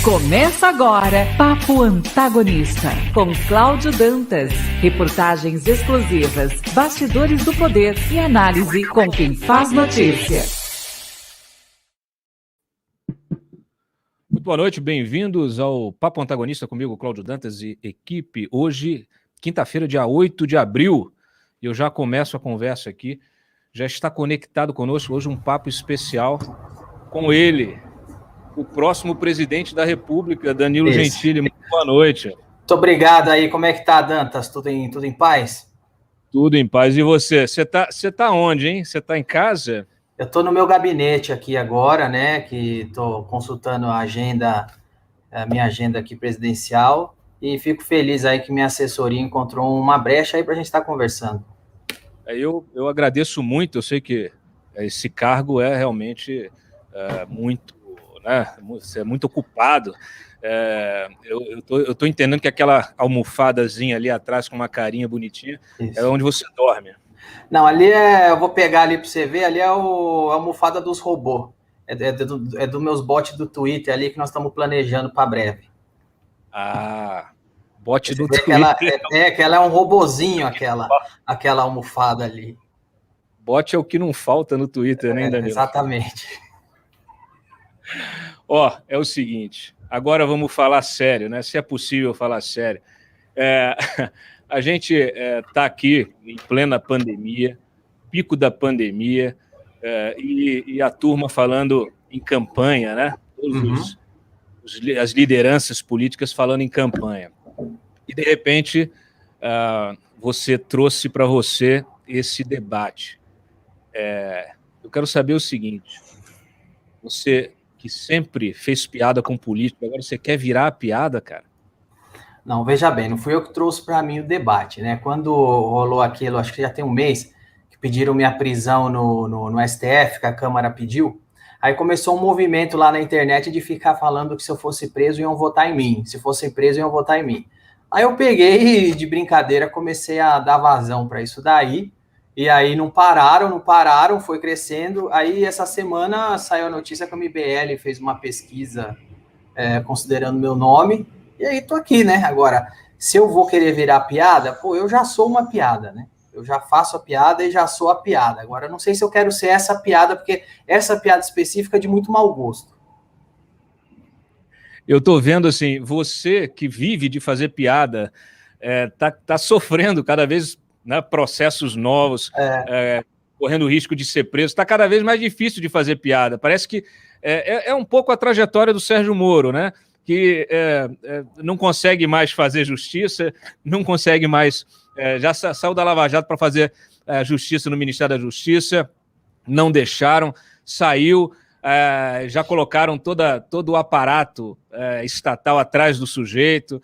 Começa agora Papo Antagonista, com Cláudio Dantas. Reportagens exclusivas, bastidores do poder e análise com quem faz notícia. Muito boa noite, bem-vindos ao Papo Antagonista comigo, Cláudio Dantas e equipe. Hoje, quinta-feira, dia 8 de abril, e eu já começo a conversa aqui. Já está conectado conosco hoje um papo especial com ele, o próximo presidente da República, Danilo Gentili. Muito boa noite. Muito obrigado aí. Como é que tá, Dantas? Tudo em paz? Tudo em paz. E você? Você tá onde, hein? Você tá em casa? Eu tô no meu gabinete aqui agora, né? Que tô consultando a minha agenda aqui presidencial, e fico feliz aí que minha assessoria encontrou uma brecha aí pra gente estar conversando. Eu agradeço muito. Eu sei que esse cargo é realmente muito, né? Você é muito ocupado. Eu tô entendendo que aquela almofadazinha ali atrás com uma carinha bonitinha Isso. É onde você dorme. Não, ali eu vou pegar ali para você ver, ali é a almofada dos robôs. É dos meus bots do Twitter ali que nós estamos planejando para breve. Ah, bot do Twitter. Aquela É um robozinho, aquela almofada ali. Bot é o que não falta no Twitter, né, Danilo? Exatamente. Ó, é o seguinte, agora vamos falar sério, né? Se é possível falar sério. A gente está aqui em plena pandemia, pico da pandemia, e a turma falando em campanha, né? Todos as lideranças políticas falando em campanha. E, de repente, você trouxe para você esse debate. Eu quero saber o seguinte, você que sempre fez piada com político, agora você quer virar a piada, cara? Não, veja bem, não fui eu que trouxe para mim o debate, né? Quando rolou aquilo, acho que já tem um mês, que pediram minha prisão no STF, que a Câmara pediu, aí começou um movimento lá na internet de ficar falando que se eu fosse preso iam votar em mim, se fosse preso iam votar em mim. Aí eu peguei, de brincadeira, comecei a dar vazão para isso daí, e aí não pararam, foi crescendo. Aí essa semana saiu a notícia que a MBL fez uma pesquisa considerando meu nome, e aí tô aqui, né? Agora, se eu vou querer virar piada, pô, eu já sou uma piada, né? Eu já faço a piada e já sou a piada. Agora, eu não sei se eu quero ser essa piada, porque essa piada específica é de muito mau gosto. Eu tô vendo, assim, você que vive de fazer piada, tá sofrendo cada vez, né, processos novos, correndo o risco de ser preso. Está cada vez mais difícil de fazer piada. Parece que é um pouco a trajetória do Sérgio Moro, né? Que não consegue mais fazer justiça, não consegue mais... já saiu da Lava Jato para fazer justiça no Ministério da Justiça, não deixaram, saiu, já colocaram todo o aparato estatal atrás do sujeito,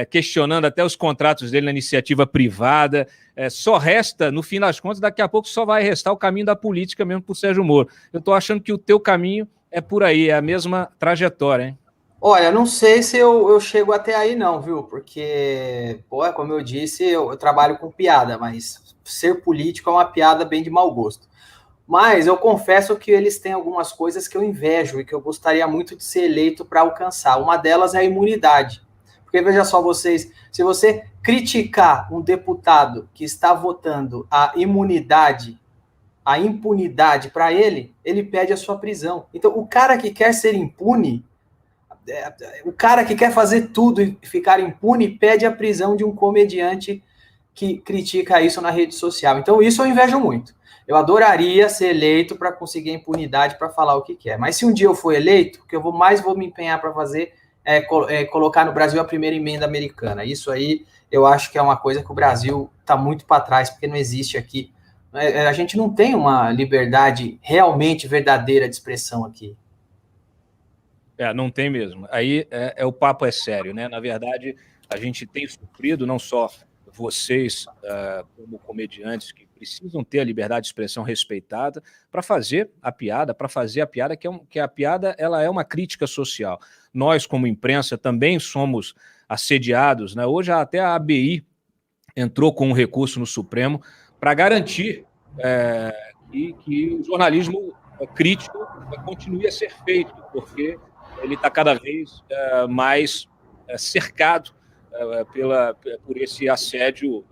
questionando até os contratos dele na iniciativa privada. Só resta, no fim das contas, daqui a pouco só vai restar o caminho da política mesmo para o Sérgio Moro. Eu estou achando que o teu caminho é por aí, é a mesma trajetória, hein? Olha, não sei se eu chego até aí não, viu? Porque, pô, como eu disse, eu trabalho com piada, mas ser político é uma piada bem de mau gosto. Mas eu confesso que eles têm algumas coisas que eu invejo e que eu gostaria muito de ser eleito para alcançar. Uma delas é a imunidade. Porque veja só vocês, se você criticar um deputado que está votando a impunidade para ele pede a sua prisão. Então, o cara que quer ser impune, o cara que quer fazer tudo e ficar impune, pede a prisão de um comediante que critica isso na rede social. Então, isso eu invejo muito. Eu adoraria ser eleito para conseguir a impunidade para falar o que quer. Mas se um dia eu for eleito, o que eu vou me empenhar para fazer é colocar no Brasil a primeira emenda americana. Isso aí eu acho que é uma coisa que o Brasil está muito para trás, porque não existe aqui. A gente não tem uma liberdade realmente verdadeira de expressão aqui. Não tem mesmo. Aí o papo é sério, né? Na verdade, a gente tem sofrido, não só vocês, como comediantes, que precisam ter a liberdade de expressão respeitada para fazer a piada, que a piada ela é uma crítica social. Nós, como imprensa, também somos assediados, né? Hoje até a ABI entrou com um recurso no Supremo para garantir que o jornalismo crítico continue a ser feito, porque ele está cada vez mais cercado por esse assédio,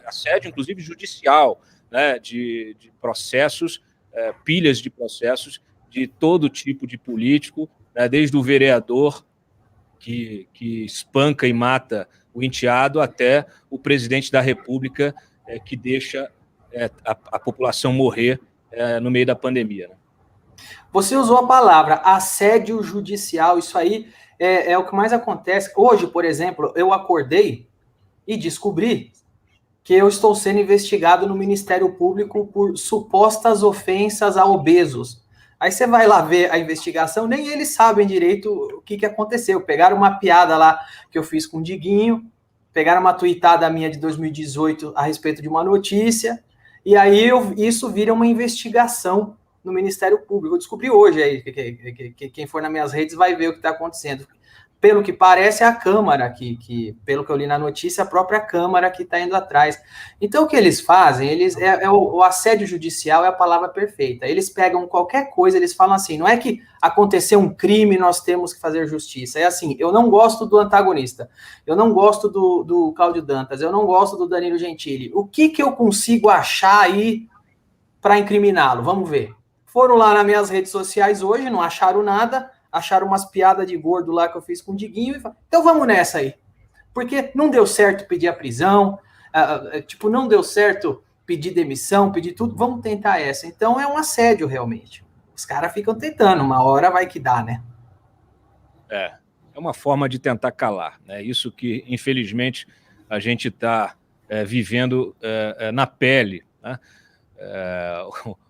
assédio, inclusive judicial, né, de processos, pilhas de processos de todo tipo de político, né, desde o vereador que espanca e mata o enteado até o presidente da República que deixa a população morrer no meio da pandemia. Né? Você usou a palavra assédio judicial, isso aí é o que mais acontece. Hoje, por exemplo, eu acordei e descobri que eu estou sendo investigado no Ministério Público por supostas ofensas a obesos. Aí você vai lá ver a investigação, nem eles sabem direito o que aconteceu. Pegaram uma piada lá que eu fiz com o Diguinho, pegaram uma tuitada minha de 2018 a respeito de uma notícia, e aí isso vira uma investigação no Ministério Público. Eu descobri hoje aí, que quem for nas minhas redes vai ver o que está acontecendo. Pelo que parece, é a Câmara, pelo que eu li na notícia, a própria Câmara que está indo atrás. Então, o que eles fazem, o assédio judicial é a palavra perfeita. Eles pegam qualquer coisa, eles falam assim, não é que aconteceu um crime, nós temos que fazer justiça. É assim, eu não gosto do antagonista, eu não gosto do Cláudio Dantas, eu não gosto do Danilo Gentili. O que eu consigo achar aí para incriminá-lo? Vamos ver. Foram lá nas minhas redes sociais hoje, não acharam nada, acharam umas piadas de gordo lá que eu fiz com o Diguinho, e falaram, então vamos nessa aí. Porque não deu certo pedir a prisão, não deu certo pedir demissão, pedir tudo, vamos tentar essa. Então é um assédio realmente. Os caras ficam tentando, uma hora vai que dá, né? É uma forma de tentar calar, né? Isso que, infelizmente, a gente está vivendo na pele, né?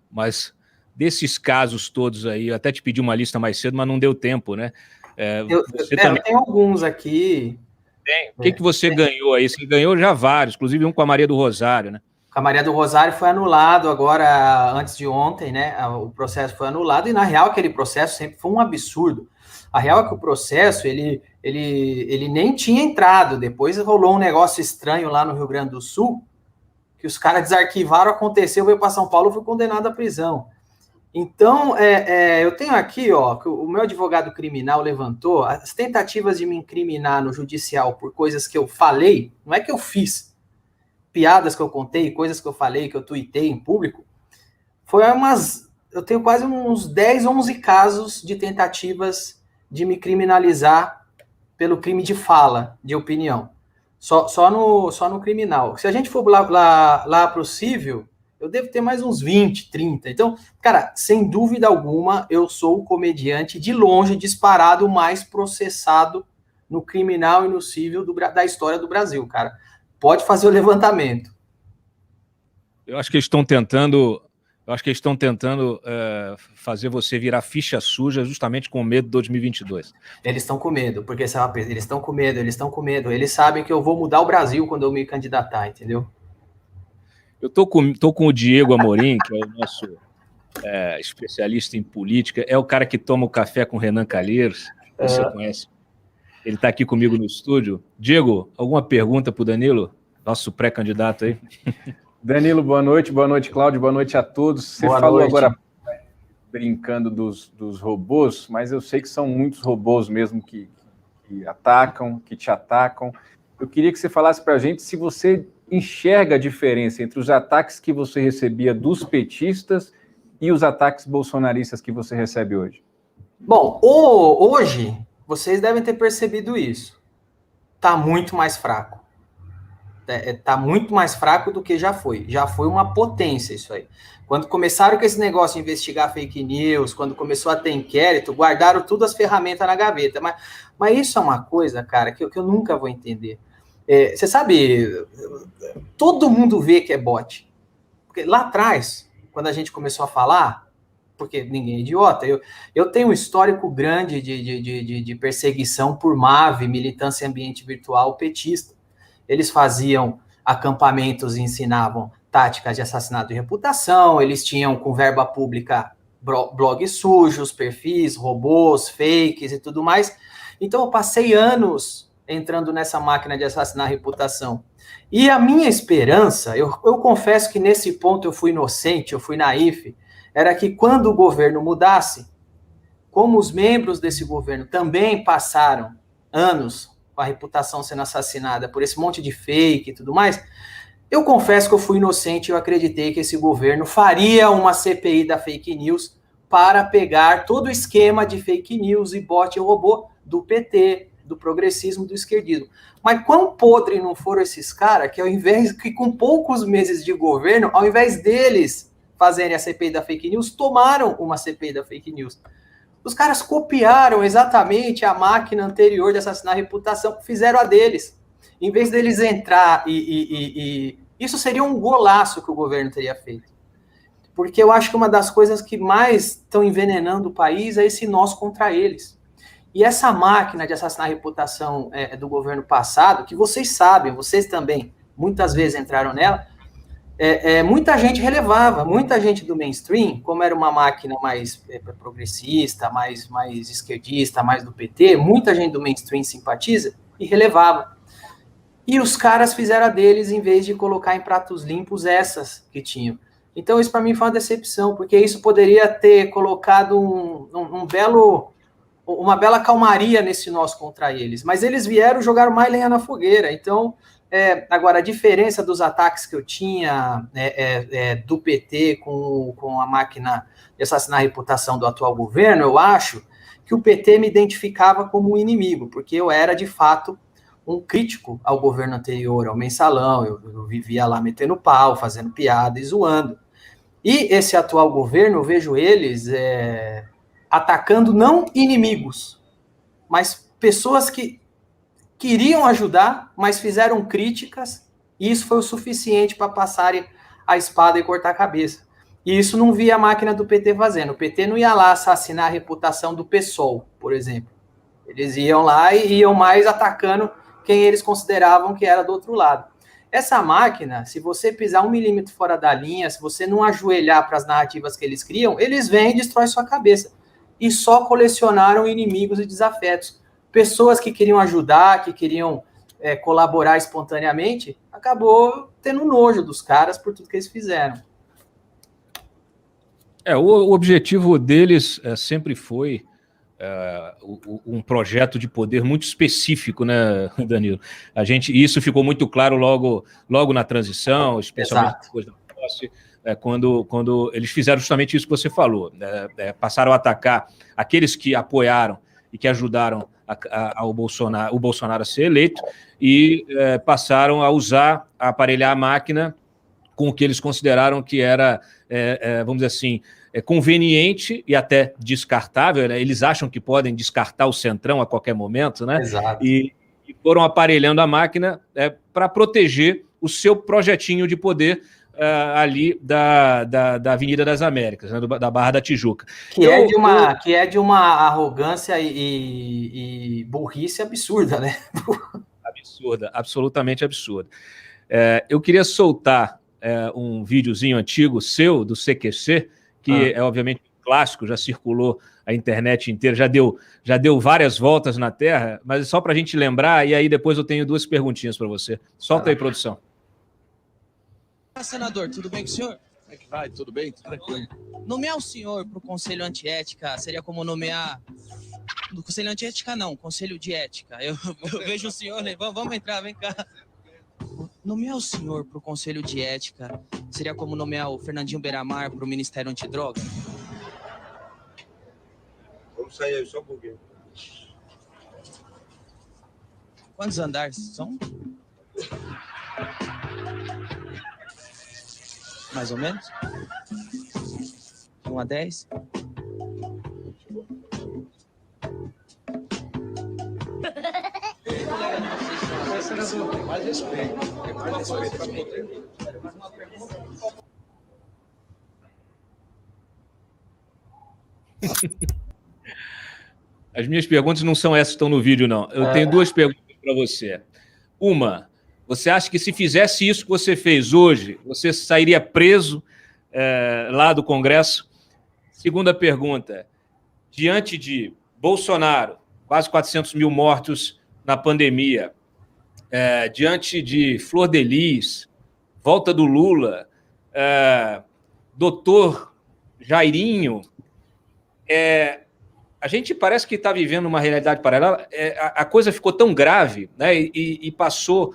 Mas desses casos todos aí, eu até te pedi uma lista mais cedo, mas não deu tempo, né? Eu tenho alguns aqui. Tem. O que você ganhou aí? Você ganhou já vários, inclusive um com a Maria do Rosário, né? Com a Maria do Rosário foi anulado agora, antes de ontem, né? O processo foi anulado, e na real aquele processo sempre foi um absurdo. A real é que o processo, ele nem tinha entrado, depois rolou um negócio estranho lá no Rio Grande do Sul, que os caras desarquivaram, aconteceu, veio para São Paulo, foi condenado à prisão. Então, eu tenho aqui, ó, que o meu advogado criminal levantou as tentativas de me incriminar no judicial por coisas que eu falei, não é que eu fiz, piadas que eu contei, coisas que eu falei, que eu tuitei em público, eu tenho quase uns 10, 11 casos de tentativas de me criminalizar pelo crime de fala, de opinião, só no criminal. Se a gente for lá para o civil, eu devo ter mais uns 20, 30. Então, cara, sem dúvida alguma, eu sou o comediante de longe disparado mais processado no criminal e no civil da história do Brasil, cara. Pode fazer o levantamento. Eu acho que eles estão tentando fazer você virar ficha suja justamente com medo de 2022. Eles estão com medo, porque eles estão com medo. Eles sabem que eu vou mudar o Brasil quando eu me candidatar, entendeu? Eu tô com o Diego Amorim, que é o nosso especialista em política, é o cara que toma o café com o Renan Calheiros, você conhece. Ele está aqui comigo no estúdio. Diego, alguma pergunta para o Danilo, nosso pré-candidato aí? Danilo, boa noite, Cláudio, boa noite a todos. Você falou agora, brincando dos robôs, mas eu sei que são muitos robôs mesmo que atacam, que te atacam. Eu queria que você falasse para a gente se você enxerga a diferença entre os ataques que você recebia dos petistas e os ataques bolsonaristas que você recebe hoje. Bom, hoje, vocês devem ter percebido isso. Está muito mais fraco. Está muito mais fraco do que já foi. Já foi uma potência isso aí. Quando começaram com esse negócio de investigar fake news, quando começou a ter inquérito, guardaram todas as ferramentas na gaveta. Mas isso é uma coisa, cara, que eu nunca vou entender. Você sabe, todo mundo vê que é bot. Porque lá atrás, quando a gente começou a falar, porque ninguém é idiota, eu tenho um histórico grande de perseguição por MAV, militância em ambiente virtual petista. Eles faziam acampamentos e ensinavam táticas de assassinato de reputação, eles tinham com verba pública blogs sujos, perfis, robôs, fakes e tudo mais. Então eu passei anos entrando nessa máquina de assassinar a reputação. E a minha esperança, eu confesso que nesse ponto eu fui inocente, eu fui naif, era que quando o governo mudasse, como os membros desse governo também passaram anos com a reputação sendo assassinada por esse monte de fake e tudo mais, eu confesso que eu fui inocente e eu acreditei que esse governo faria uma CPI da fake news para pegar todo o esquema de fake news e bot e robô do PT, do progressismo, do esquerdismo. Mas quão podre não foram esses caras que, ao invés que com poucos meses de governo, ao invés deles fazerem a CPI da fake news, tomaram uma CPI da fake news. Os caras copiaram exatamente a máquina anterior de assassinar a reputação, fizeram a deles. Em vez deles entrar isso seria um golaço que o governo teria feito. Porque eu acho que uma das coisas que mais estão envenenando o país é esse nós contra eles. E essa máquina de assassinar a reputação do governo passado, que vocês sabem, vocês também muitas vezes entraram nela, muita gente relevava, muita gente do mainstream, como era uma máquina mais progressista, mais esquerdista, mais do PT, muita gente do mainstream simpatiza e relevava. E os caras fizeram a deles em vez de colocar em pratos limpos essas que tinham. Então isso para mim foi uma decepção, porque isso poderia ter colocado uma bela calmaria nesse nós contra eles. Mas eles vieram jogar mais lenha na fogueira. Então, agora, a diferença dos ataques que eu tinha do PT com a máquina de assassinar a reputação do atual governo, eu acho que o PT me identificava como um inimigo, porque eu era, de fato, um crítico ao governo anterior, ao mensalão, eu vivia lá metendo pau, fazendo piada e zoando. E esse atual governo, eu vejo eles atacando não inimigos, mas pessoas que queriam ajudar, mas fizeram críticas, e isso foi o suficiente para passarem a espada e cortar a cabeça. E isso não via a máquina do PT fazendo. O PT não ia lá assassinar a reputação do PSOL, por exemplo. Eles iam lá e iam mais atacando quem eles consideravam que era do outro lado. Essa máquina, se você pisar 1 milímetro fora da linha, se você não ajoelhar para as narrativas que eles criam, eles vêm e destroem sua cabeça. E só colecionaram inimigos e desafetos. Pessoas que queriam ajudar, que queriam colaborar espontaneamente, acabou tendo nojo dos caras por tudo que eles fizeram. O objetivo deles sempre foi um projeto de poder muito específico, né, Danilo? Isso ficou muito claro logo na transição, especialmente Exato. Depois da posse, quando eles fizeram justamente isso que você falou, passaram a atacar aqueles que apoiaram e que ajudaram o Bolsonaro a ser eleito e passaram a aparelhar a máquina com o que eles consideraram que era, vamos dizer assim, conveniente e até descartável, né? Eles acham que podem descartar o Centrão a qualquer momento, né? Exato. E foram aparelhando a máquina para proteger o seu projetinho de poder ali da Avenida das Américas, né? Da Barra da Tijuca. Que é de uma arrogância e burrice absurda, né? Absurda, absolutamente absurda. Eu queria soltar um videozinho antigo seu, do CQC, que é obviamente um clássico, já circulou a internet inteira, já deu várias voltas na Terra, mas só para a gente lembrar, e aí depois eu tenho 2 perguntinhas para você. Solta aí, produção. Senador, tudo bem com o senhor? Como é que vai? Tudo bem? Tudo tranquilo. Nomear o senhor para o Conselho Antiética seria como nomear... Do Conselho Antiética não, Conselho de Ética. Eu vejo o senhor, né? Vamos entrar, vem cá. Nomear o senhor para o Conselho de Ética seria como nomear o Fernandinho Beiramar para o Ministério Antidroga? Vamos sair aí só um pouquinho. Quantos andares são? Mais ou menos? 1 a 10? Senador, tem mais respeito. Tem mais respeito para poder. As minhas perguntas não são essas que estão no vídeo, não. Eu tenho 2 perguntas para você. Uma, você acha que se fizesse isso que você fez hoje, você sairia preso lá do Congresso? Segunda pergunta, diante de Bolsonaro, quase 400 mil mortos na pandemia, diante de Flor de Lis, volta do Lula, doutor Jairinho, a gente parece que está vivendo uma realidade paralela. A coisa ficou tão grave, né, e passou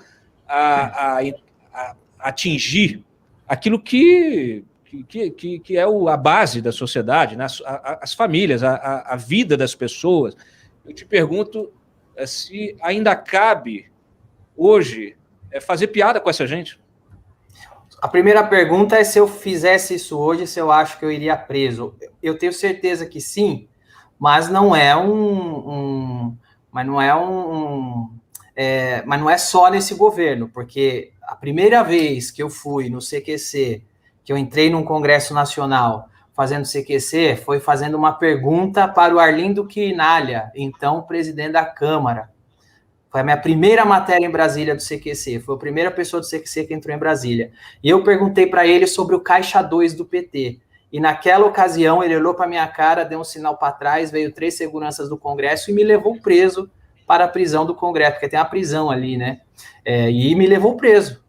a atingir aquilo que é a base da sociedade, né, as famílias, a vida das pessoas. Eu te pergunto se ainda cabe hoje fazer piada com essa gente. A primeira pergunta é se eu fizesse isso hoje, se eu acho que eu iria preso. Eu tenho certeza que sim, mas não é mas não é só nesse governo, porque a primeira vez que eu fui no CQC, que eu entrei num Congresso Nacional fazendo CQC, foi fazendo uma pergunta para o Arlindo Quinalha, então presidente da Câmara. Foi a minha primeira matéria em Brasília do CQC. Foi a primeira pessoa do CQC que entrou em Brasília. E eu perguntei para ele sobre o Caixa 2 do PT. E naquela ocasião, ele olhou para minha cara, deu um sinal para trás, veio 3 seguranças do Congresso e me levou preso para a prisão do Congresso, porque tem a prisão ali, né? E me levou preso.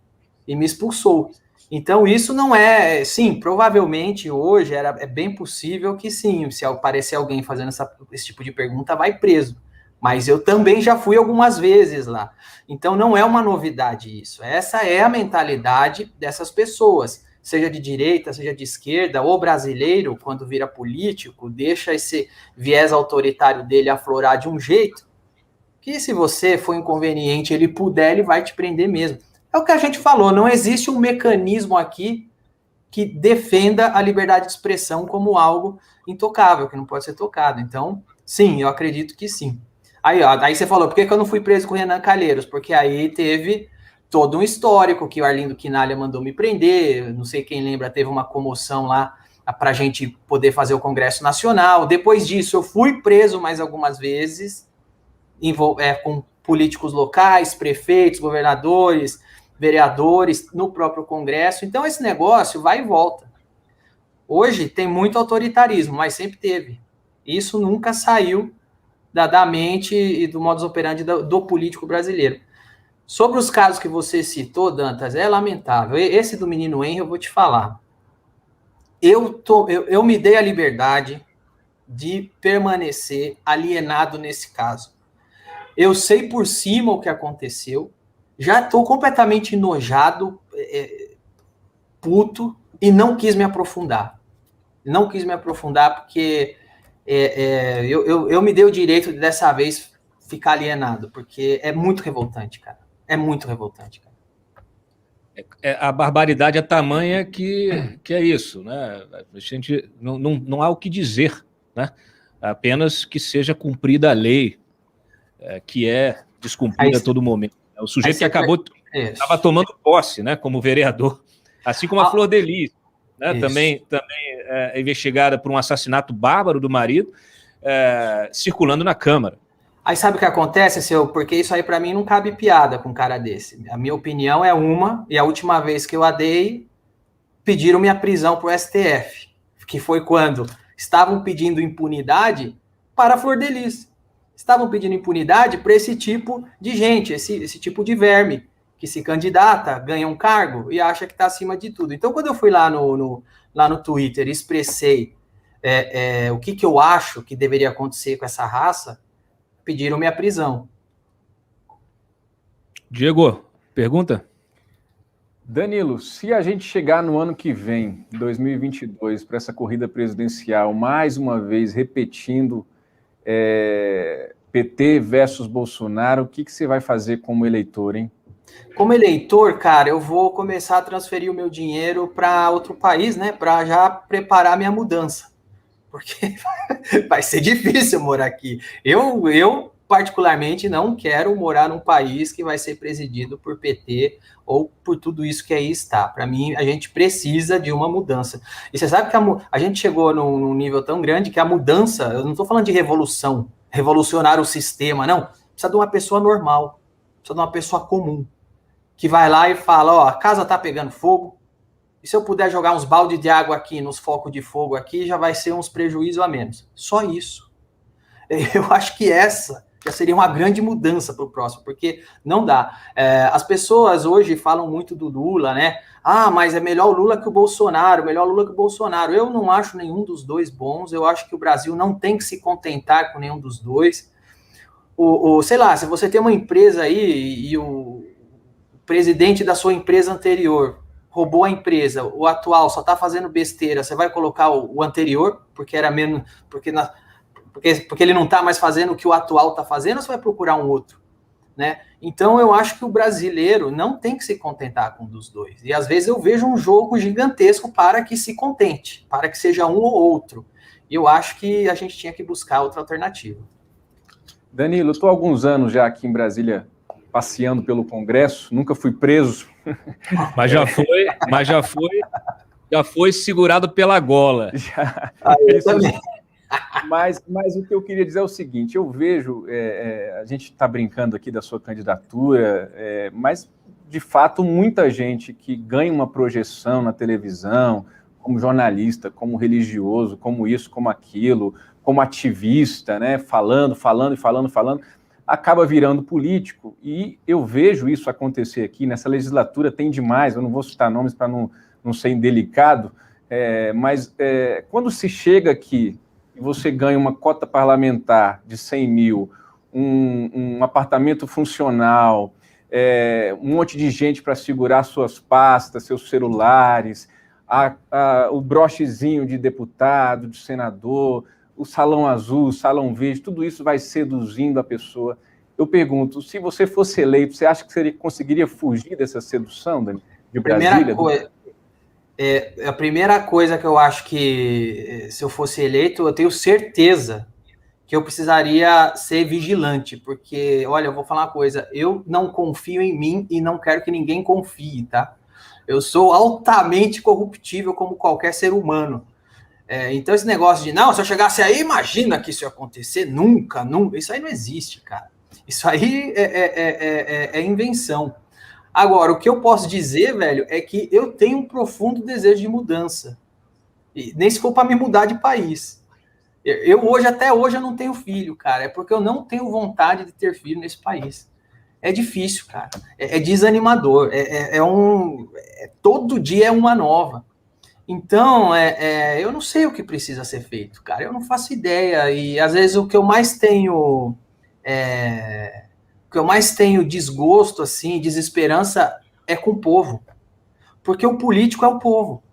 E me expulsou. Então, isso não é... Sim, provavelmente hoje é bem possível que sim, se aparecer alguém fazendo esse tipo de pergunta, vai preso. Mas eu também já fui algumas vezes lá. Então, não é uma novidade isso. Essa é a mentalidade dessas pessoas, seja de direita, seja de esquerda. O brasileiro, quando vira político, deixa esse viés autoritário dele aflorar de um jeito que, se você for inconveniente, ele vai te prender mesmo. É o que a gente falou, não existe um mecanismo aqui que defenda a liberdade de expressão como algo intocável, que não pode ser tocado. Então, sim, eu acredito que sim. Aí você falou, por que eu não fui preso com o Renan Calheiros? Porque aí teve todo um histórico que o Arlindo Quinalha mandou me prender, não sei quem lembra, teve uma comoção lá para a gente poder fazer o Congresso Nacional. Depois disso, eu fui preso mais algumas vezes, com políticos locais, prefeitos, governadores, vereadores, no próprio Congresso. Então, esse negócio vai e volta. Hoje tem muito autoritarismo, mas sempre teve. Isso nunca saiu da mente e do modus operandi do político brasileiro. Sobre os casos que você citou, Dantas, é lamentável. Esse do menino Henry, eu vou te falar. Eu me dei a liberdade de permanecer alienado nesse caso. Eu sei por cima o que aconteceu, já estou completamente enojado, puto, e não quis me aprofundar. Não quis me aprofundar porque... eu me dei o direito de, dessa vez, ficar alienado, porque é muito revoltante, cara. É muito revoltante, cara. A barbaridade é tamanha que é isso, né? A gente não há o que dizer, né? Apenas que seja cumprida a lei, que é descumprida a todo momento. O sujeito que estava tomando posse, né, como vereador, assim como a Flor de Lis, né, também é investigada por um assassinato bárbaro do marido, circulando na Câmara. Aí sabe o que acontece, seu? Porque isso aí para mim não cabe piada com um cara desse. A minha opinião é uma, e a última vez que eu adei, pediram minha prisão para o STF, que foi quando estavam pedindo impunidade para a Flor de Lis. Estavam pedindo impunidade para esse tipo de gente, esse tipo de verme, que se candidata, ganha um cargo e acha que está acima de tudo. Então, quando eu fui lá no Twitter e expressei o que eu acho que deveria acontecer com essa raça, pediram minha prisão. Diego, pergunta? Danilo, se a gente chegar no ano que vem, 2022, para essa corrida presidencial, mais uma vez repetindo PT versus Bolsonaro, o que você vai fazer como eleitor, hein? Como eleitor, cara, eu vou começar a transferir o meu dinheiro para outro país, né, para já preparar minha mudança. Porque vai ser difícil morar aqui. Eu, particularmente, não quero morar num país que vai ser presidido por PT ou por tudo isso que aí está. Para mim, a gente precisa de uma mudança. E você sabe que a gente chegou num nível tão grande que a mudança, eu não estou falando de revolução, revolucionar o sistema, não. Precisa de uma pessoa normal, precisa de uma pessoa comum, que vai lá e fala, ó, a casa está pegando fogo, e se eu puder jogar uns balde de água aqui, nos focos de fogo aqui, já vai ser uns prejuízos a menos. Só isso. Eu acho que essa Já seria uma grande mudança para o próximo, porque não dá. As pessoas hoje falam muito do Lula, né? Ah, mas é melhor o Lula que o Bolsonaro, melhor o Lula que o Bolsonaro. Eu não acho nenhum dos dois bons, eu acho que o Brasil não tem que se contentar com nenhum dos dois. Sei lá, se você tem uma empresa aí e o presidente da sua empresa anterior roubou a empresa, o atual só está fazendo besteira, você vai colocar o anterior, porque era menos, porque ele não está mais fazendo o que o atual está fazendo, ou você vai procurar um outro, né? Então eu acho que o brasileiro não tem que se contentar com um dos dois. E às vezes eu vejo um jogo gigantesco para que se contente, para que seja um ou outro. E eu acho que a gente tinha que buscar outra alternativa. Danilo, eu estou há alguns anos já aqui em Brasília passeando pelo Congresso, nunca fui preso. Mas já foi segurado pela gola. Eu também. Mas o que eu queria dizer é o seguinte, eu vejo, a gente está brincando aqui da sua candidatura, mas, de fato, muita gente que ganha uma projeção na televisão, como jornalista, como religioso, como isso, como aquilo, como ativista, né, falando, acaba virando político, e eu vejo isso acontecer aqui, nessa legislatura tem demais, eu não vou citar nomes para não ser indelicado, mas quando se chega aqui e você ganha uma cota parlamentar de 100 mil, um apartamento funcional, um monte de gente para segurar suas pastas, seus celulares, o brochezinho de deputado, de senador, o salão azul, o salão verde, tudo isso vai seduzindo a pessoa. Eu pergunto, se você fosse eleito, você acha que você conseguiria fugir dessa sedução, Dani, de Brasília? A primeira coisa que eu acho que, se eu fosse eleito, eu tenho certeza que eu precisaria ser vigilante, porque, olha, eu vou falar uma coisa, eu não confio em mim e não quero que ninguém confie, tá? Eu sou altamente corruptível como qualquer ser humano. Então esse negócio de, não, se eu chegasse aí, imagina que isso ia acontecer, nunca, isso aí não existe, cara. Isso aí é invenção. Agora, o que eu posso dizer, velho, é que eu tenho um profundo desejo de mudança. E nem se for para me mudar de país. Até hoje, eu não tenho filho, cara. É porque eu não tenho vontade de ter filho nesse país. É difícil, cara. É desanimador. Todo dia é uma nova. Então, eu não sei o que precisa ser feito, cara. Eu não faço ideia. E, às vezes, o que eu mais tenho desgosto, assim, desesperança, é com o povo. Porque o político é o povo.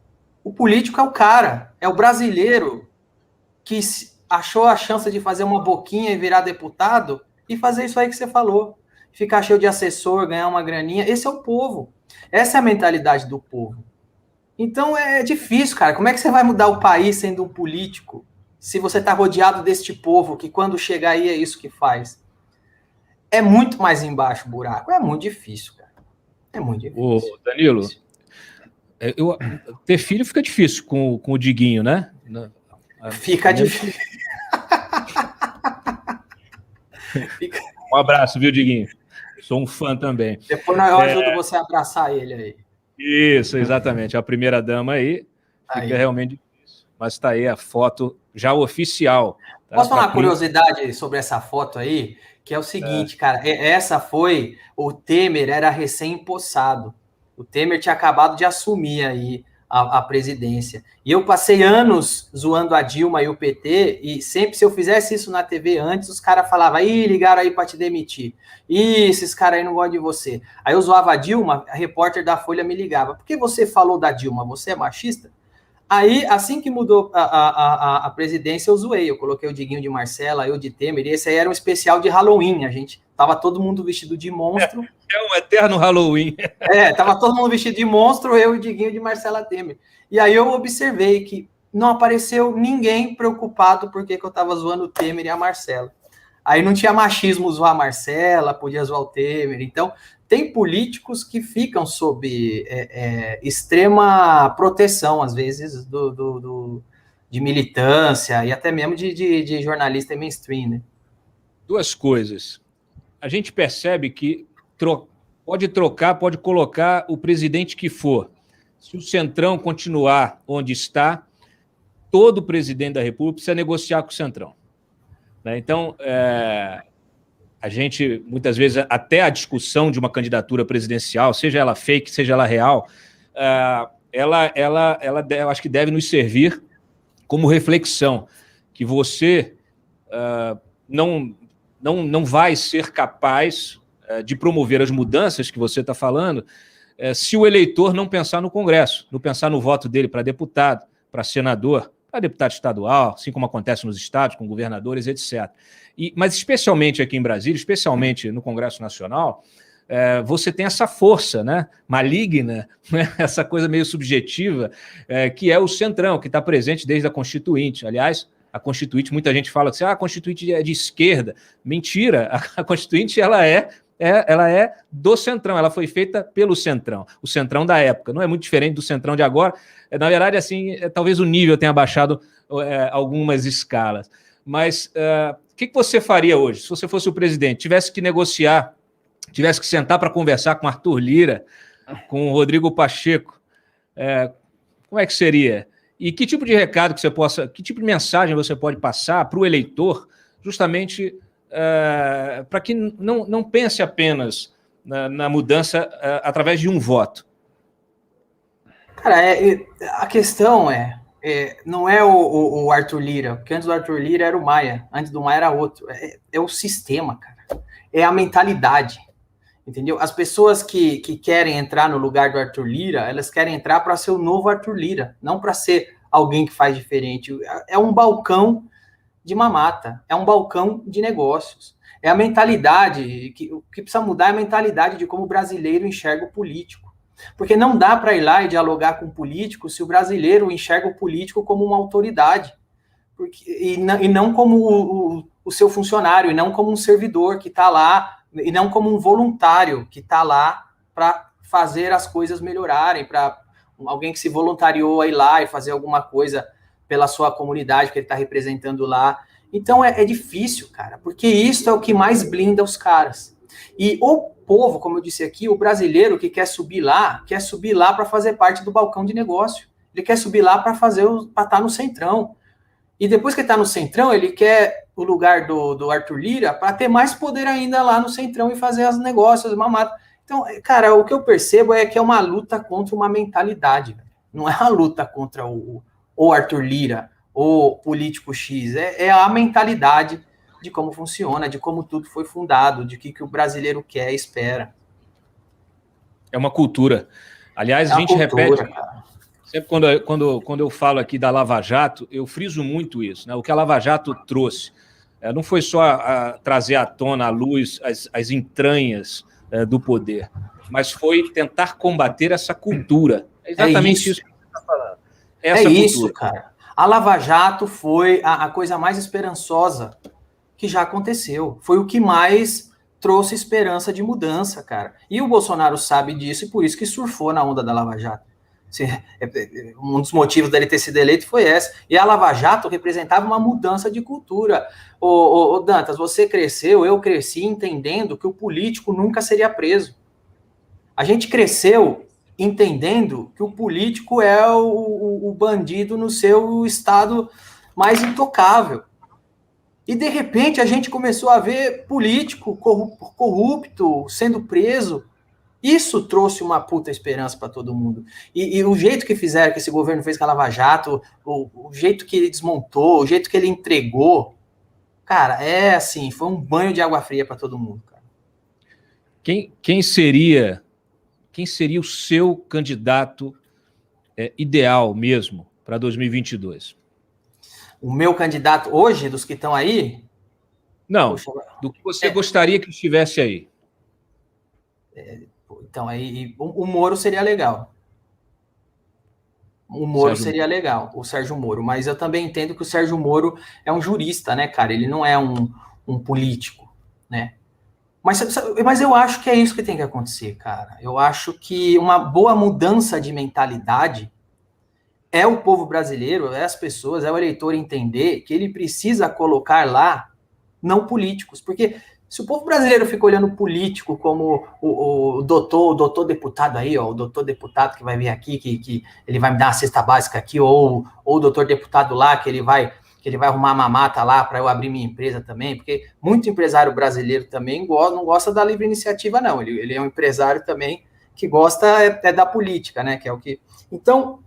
O político é o cara, é o brasileiro que achou a chance de fazer uma boquinha e virar deputado e fazer isso aí que você falou. Ficar cheio de assessor, ganhar uma graninha. Esse é o povo. Essa é a mentalidade do povo. Então é difícil, cara. Como é que você vai mudar o país sendo um político se você está rodeado deste povo que quando chega aí é isso que faz? É muito mais embaixo o buraco. É muito difícil, cara. É muito difícil. Ô, Danilo, ter filho fica difícil com o Diguinho, né? Fica difícil. Um abraço, viu, Diguinho? Sou um fã também. Depois eu ajudo você a abraçar ele aí. Isso, exatamente. A primeira dama aí fica realmente difícil. Mas está aí a foto já oficial. Tá? Posso falar uma curiosidade sobre essa foto aí? Que é o seguinte, cara, o Temer era recém-empossado. O Temer tinha acabado de assumir aí a presidência. E eu passei anos zoando a Dilma e o PT, e sempre se eu fizesse isso na TV antes, os caras falavam, ligaram aí para te demitir. Esses caras aí não gostam de você. Aí eu zoava a Dilma, a repórter da Folha me ligava, por que você falou da Dilma? Você é machista? Aí, assim que mudou a presidência, eu zoei. Eu coloquei o Diguinho de Marcela, eu de Temer, e esse aí era um especial de Halloween. A gente tava todo mundo vestido de monstro. É um eterno Halloween. Tava todo mundo vestido de monstro, eu e o Diguinho de Marcela Temer. E aí eu observei que não apareceu ninguém preocupado porque eu tava zoando o Temer e a Marcela. Aí não tinha machismo zoar a Marcela, podia zoar o Temer. Então, tem políticos que ficam sob extrema proteção, às vezes, de militância e até mesmo de jornalista mainstream, né? Duas coisas. A gente percebe que pode colocar o presidente que for. Se o Centrão continuar onde está, todo presidente da República precisa negociar com o Centrão. Né? Então, a gente, muitas vezes, até a discussão de uma candidatura presidencial, seja ela fake, seja ela real, eu acho que deve nos servir como reflexão, que você não vai ser capaz de promover as mudanças que você está falando se o eleitor não pensar no Congresso, não pensar no voto dele para deputado, para senador, para deputado estadual, assim como acontece nos estados, com governadores, etc. Mas especialmente aqui em Brasília, especialmente no Congresso Nacional, você tem essa força, né, maligna, né, essa coisa meio subjetiva, que é o Centrão, que está presente desde a Constituinte. Aliás, a Constituinte, muita gente fala que a Constituinte é de esquerda. Mentira, a Constituinte ela é do Centrão, ela foi feita pelo Centrão, o Centrão da época, não é muito diferente do Centrão de agora. Na verdade, assim, talvez o nível tenha baixado algumas escalas. Mas o que você faria hoje, se você fosse o presidente, tivesse que negociar, tivesse que sentar para conversar com Arthur Lira, com o Rodrigo Pacheco, como é que seria? E que tipo de recado que tipo de mensagem você pode passar para o eleitor, justamente para que não pense apenas na mudança através de um voto? Cara, a questão não é o Arthur Lira, porque antes do Arthur Lira era o Maia, antes do Maia era outro. É o sistema, cara. É a mentalidade, entendeu? As pessoas que querem entrar no lugar do Arthur Lira, elas querem entrar para ser o novo Arthur Lira, não para ser alguém que faz diferente. É um balcão de mamata, é um balcão de negócios. É a mentalidade, o que precisa mudar é a mentalidade de como o brasileiro enxerga o político. Porque não dá para ir lá e dialogar com o político se o brasileiro enxerga o político como uma autoridade. E não como o seu funcionário, e não como um servidor que está lá, e não como um voluntário que está lá para fazer as coisas melhorarem, para alguém que se voluntariou a ir lá e fazer alguma coisa pela sua comunidade que ele está representando lá. Então é difícil, cara, porque isso é o que mais blinda os caras. E o povo, como eu disse aqui, o brasileiro que quer subir lá para fazer parte do balcão de negócio. Ele quer subir lá para estar no Centrão. E depois que ele está no Centrão, ele quer o lugar do Arthur Lira para ter mais poder ainda lá no Centrão e fazer os negócios, mamata. Então, cara, o que eu percebo é que é uma luta contra uma mentalidade. Não é uma luta contra o Arthur Lira, o político X. É a mentalidade de como funciona, de como tudo foi fundado, de que o brasileiro quer e espera. É uma cultura. Aliás, a gente repete... Cara. Sempre quando eu falo aqui da Lava Jato, eu friso muito isso, né? O que a Lava Jato trouxe não foi só trazer à tona, à luz, as entranhas do poder, mas foi tentar combater essa cultura. É exatamente isso que você está falando. Essa cultura. Isso, cara. A Lava Jato foi a coisa mais esperançosa que já aconteceu. Foi o que mais trouxe esperança de mudança, cara. E o Bolsonaro sabe disso e por isso que surfou na onda da Lava Jato. Um dos motivos dele ter sido eleito foi essa. E a Lava Jato representava uma mudança de cultura. Ô Dantas, você cresceu, eu cresci entendendo que o político nunca seria preso. A gente cresceu entendendo que o político é o bandido no seu estado mais intocável. E, de repente, a gente começou a ver político corrupto sendo preso. Isso trouxe uma puta esperança para todo mundo. E o jeito que fizeram, que esse governo fez com a Lava Jato, o jeito que ele desmontou, o jeito que ele entregou, cara, assim, foi um banho de água fria para todo mundo, cara. Quem seria o seu candidato ideal mesmo para 2022? O meu candidato hoje, dos que estão aí? Não, do que você gostaria que estivesse aí. Então, aí o Moro seria legal. O Moro seria legal, o Sérgio Moro. Mas eu também entendo que o Sérgio Moro é um jurista, né, cara? Ele não é um político, né? Mas eu acho que é isso que tem que acontecer, cara. Eu acho que uma boa mudança de mentalidade é o povo brasileiro, é as pessoas, é o eleitor entender que ele precisa colocar lá não políticos. Porque se o povo brasileiro fica olhando o político como o doutor deputado aí, ó, o doutor deputado que vai vir aqui, que ele vai me dar uma cesta básica aqui, ou o doutor deputado lá, que ele vai que ele vai arrumar mamata lá para eu abrir minha empresa também, porque muito empresário brasileiro também não gosta da livre iniciativa, não. Ele é um empresário também que gosta da política, né? Que é o que... Então,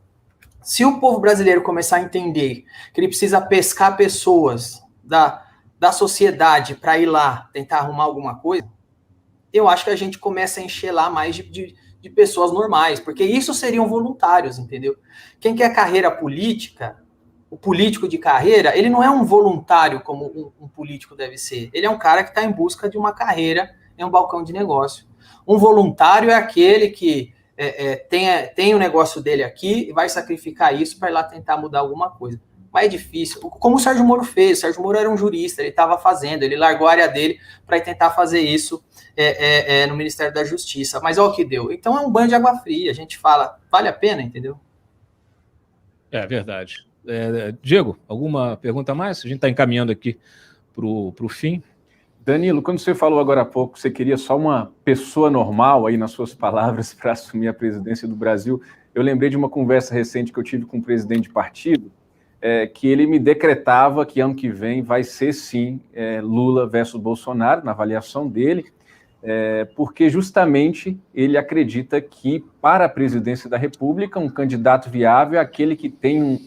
se o povo brasileiro começar a entender que ele precisa pescar pessoas da sociedade para ir lá tentar arrumar alguma coisa, eu acho que a gente começa a encher lá mais de pessoas normais, porque isso seriam voluntários, entendeu? Quem quer carreira política, o político de carreira, ele não é um voluntário como um político deve ser. Ele é um cara que está em busca de uma carreira em um balcão de negócio. Um voluntário é aquele que tem o negócio dele aqui e vai sacrificar isso para ir lá tentar mudar alguma coisa. Mas é difícil. Como o Sérgio Moro fez. O Sérgio Moro era um jurista, ele estava fazendo, ele largou a área dele para tentar fazer isso no Ministério da Justiça. Mas olha o que deu. Então é um banho de água fria. A gente fala, vale a pena, entendeu? É verdade. Diego, alguma pergunta a mais? A gente está encaminhando aqui para o fim. Danilo, quando você falou agora há pouco, você queria só uma pessoa normal, aí nas suas palavras, para assumir a presidência do Brasil, eu lembrei de uma conversa recente que eu tive com um presidente de partido, que ele me decretava que ano que vem vai ser, sim, Lula versus Bolsonaro, na avaliação dele, porque justamente ele acredita que, para a presidência da República, um candidato viável é aquele que tem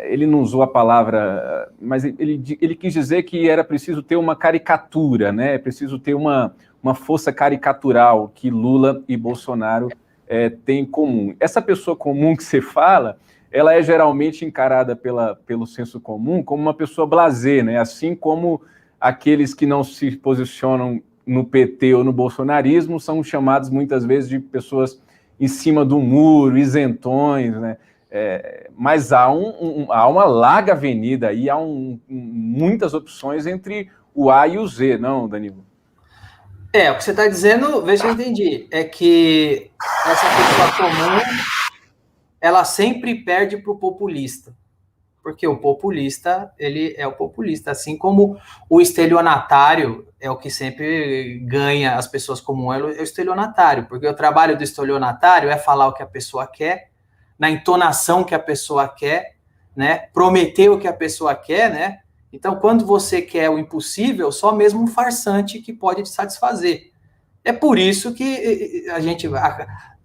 ele não usou a palavra, mas ele quis dizer que era preciso ter uma caricatura, né? É preciso ter uma força caricatural que Lula e Bolsonaro têm em comum. Essa pessoa comum que você fala, ela é geralmente encarada pelo senso comum como uma pessoa blasé, né? Assim como aqueles que não se posicionam no PT ou no bolsonarismo são chamados muitas vezes de pessoas em cima do muro, isentões, né? Mas há uma larga avenida aí, há muitas opções entre o A e o Z, não, Danilo? O que você está dizendo, vê se eu entendi, é que essa pessoa comum, ela sempre perde para o populista, porque o populista, ele é o populista, assim como o estelionatário é o que sempre ganha as pessoas comuns, é o estelionatário, porque o trabalho do estelionatário é falar o que a pessoa quer, na entonação que a pessoa quer, né? Prometer o que a pessoa quer, né? Então, quando você quer o impossível, só mesmo um farsante que pode te satisfazer. É por isso que a gente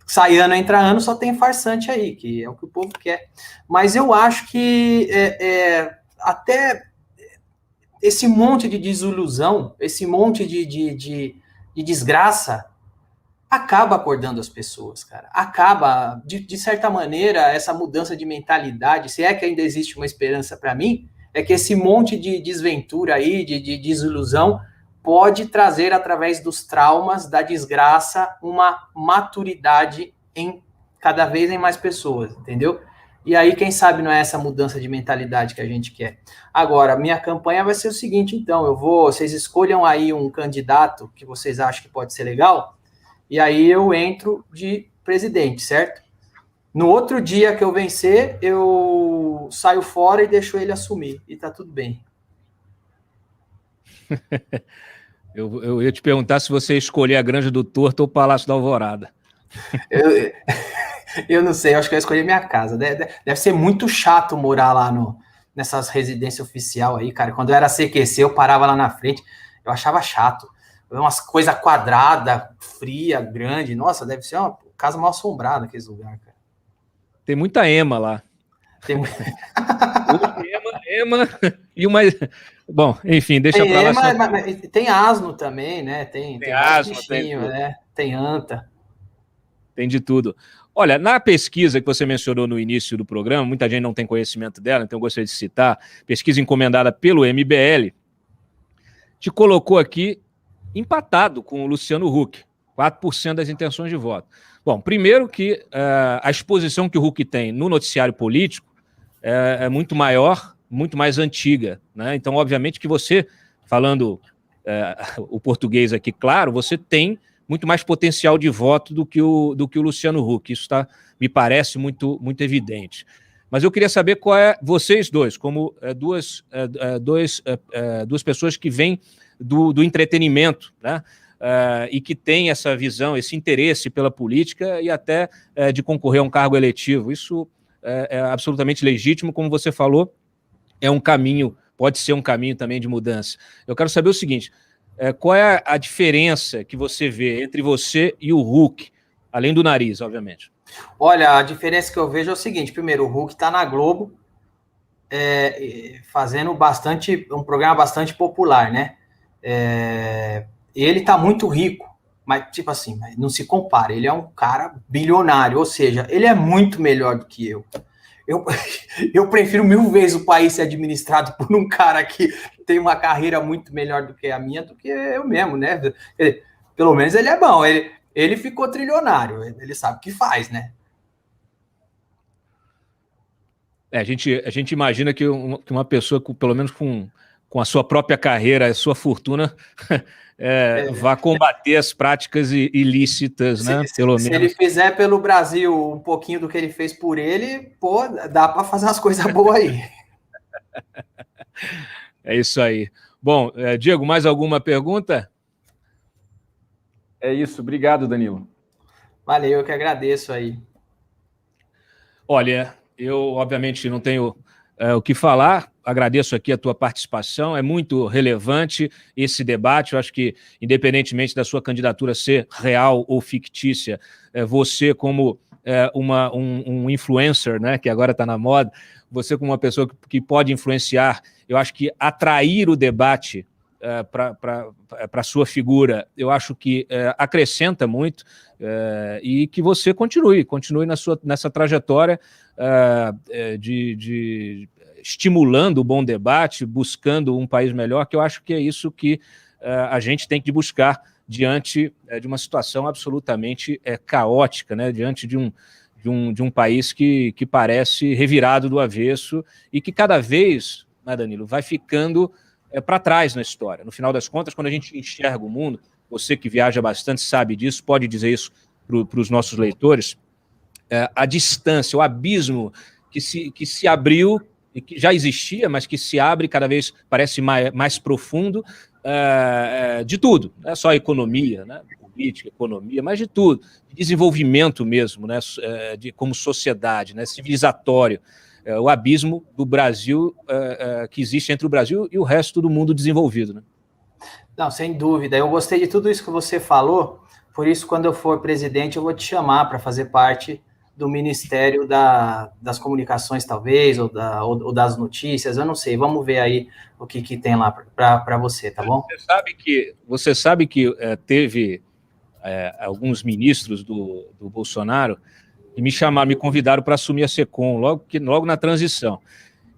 sai ano, entra ano, só tem farsante aí, que é o que o povo quer. Mas eu acho que até esse monte de desilusão, esse monte de desgraça, acaba acordando as pessoas, cara. Acaba, de certa maneira, essa mudança de mentalidade, se é que ainda existe uma esperança para mim, é que esse monte de desventura aí, de desilusão, pode trazer, através dos traumas, da desgraça, uma maturidade cada vez em mais pessoas, entendeu? E aí, quem sabe, não é essa mudança de mentalidade que a gente quer. Agora, minha campanha vai ser o seguinte, então, vocês escolham aí um candidato que vocês acham que pode ser legal, e aí eu entro de presidente, certo? No outro dia que eu vencer, eu saio fora e deixo ele assumir. E tá tudo bem. Eu ia te perguntar se você escolher a Granja do Torto ou o Palácio da Alvorada. Eu não sei, eu acho que eu escolhi minha casa. Deve ser muito chato morar lá nessas residências oficiais aí, cara. Quando eu era CQC, eu parava lá na frente, eu achava chato. Umas coisas quadradas, fria, grande. Nossa, deve ser uma casa mal assombrada aquele lugar, cara. Tem muita ema lá. Ema e uma... Bom, enfim, deixa pra lá. Mas tem asno também, né? Tem asno, bichinho, né? Tem anta. Tem de tudo. Olha, na pesquisa que você mencionou no início do programa, muita gente não tem conhecimento dela, então eu gostaria de citar, pesquisa encomendada pelo MBL, te colocou aqui empatado com o Luciano Huck, 4% das intenções de voto. Bom, primeiro que a exposição que o Huck tem no noticiário político é muito maior, muito mais antiga, né? Então, obviamente que você, falando o português aqui, claro, você tem muito mais potencial de voto do que o Luciano Huck. Isso me parece muito, muito evidente. Mas eu queria saber qual é, vocês dois, como duas pessoas que vêm do entretenimento, né? E que têm essa visão, esse interesse pela política e até de concorrer a um cargo eletivo. Isso é absolutamente legítimo, como você falou, é um caminho, pode ser um caminho também de mudança. Eu quero saber o seguinte, qual é a diferença que você vê entre você e o Huck, além do nariz, obviamente? Olha, a diferença que eu vejo é o seguinte, primeiro, o Huck está na Globo, fazendo um programa bastante popular, né? Ele está muito rico, mas, tipo assim, não se compara, ele é um cara bilionário, ou seja, ele é muito melhor do que eu. Eu prefiro 1000 vezes o país ser administrado por um cara que tem uma carreira muito melhor do que a minha, do que eu mesmo, né? Pelo menos ele é bom, ele ficou trilionário, ele sabe o que faz, né? A gente imagina que uma pessoa, pelo menos com a sua própria carreira, a sua fortuna, vá combater as práticas ilícitas, né? Pelo menos. Se ele fizer pelo Brasil um pouquinho do que ele fez por ele, pô, dá para fazer umas coisas boas aí. É isso aí. Bom, Diego, mais alguma pergunta? É isso, obrigado, Danilo. Valeu, eu que agradeço aí. Olha, eu obviamente não tenho o que falar, agradeço aqui a tua participação, é muito relevante esse debate, eu acho que independentemente da sua candidatura ser real ou fictícia, você como um influencer, né, que agora está na moda, você como uma pessoa que pode influenciar, eu acho que atrair o debate para a sua figura, eu acho que acrescenta muito e que você continue nessa trajetória de estimulando o bom debate, buscando um país melhor, que eu acho que é isso que a gente tem que buscar diante de uma situação absolutamente caótica, né? Diante de um país que parece revirado do avesso e que cada vez, né, Danilo, vai ficando para trás na história. No final das contas, quando a gente enxerga o mundo, você que viaja bastante sabe disso, pode dizer isso para os nossos leitores, a distância, o abismo que se abriu, e que já existia, mas que se abre cada vez, parece mais profundo, de tudo, não é só economia, né? Política, economia, mas de tudo, de desenvolvimento mesmo, né? Como sociedade, né? Civilizatório, o abismo do Brasil, que existe entre o Brasil e o resto do mundo desenvolvido, né? Não, sem dúvida, eu gostei de tudo isso que você falou, por isso quando eu for presidente eu vou te chamar para fazer parte do Ministério das Comunicações, talvez, ou das notícias, eu não sei, vamos ver aí o que tem lá para você, tá bom? Você sabe que teve alguns ministros do Bolsonaro que me convidaram para assumir a SECOM, logo na transição.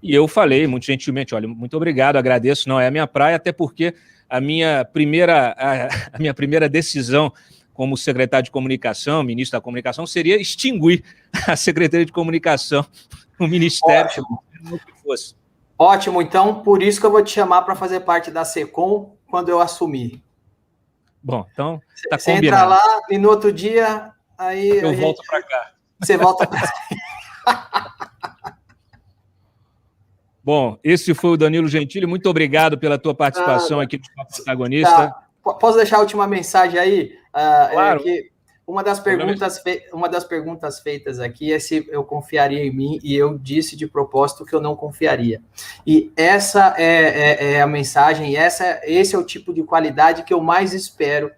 E eu falei, muito gentilmente, olha, muito obrigado, agradeço, não é a minha praia, até porque a minha primeira decisão como secretário de comunicação, ministro da comunicação, seria extinguir a Secretaria de Comunicação, o Ministério. Ótimo. Que fosse. Ótimo, então, por isso que eu vou te chamar para fazer parte da SECOM quando eu assumir. Bom, então, tá você combinado. Entra lá e no outro dia, aí... Eu volto para cá. Você volta para cá. Bom, esse foi o Danilo Gentili, muito obrigado pela tua participação aqui no Papo Protagonista. Tá. Posso deixar a última mensagem aí? Claro. Que uma das perguntas feitas aqui é se eu confiaria em mim, e eu disse de propósito que eu não confiaria. E essa é a mensagem, esse é o tipo de qualidade que eu mais espero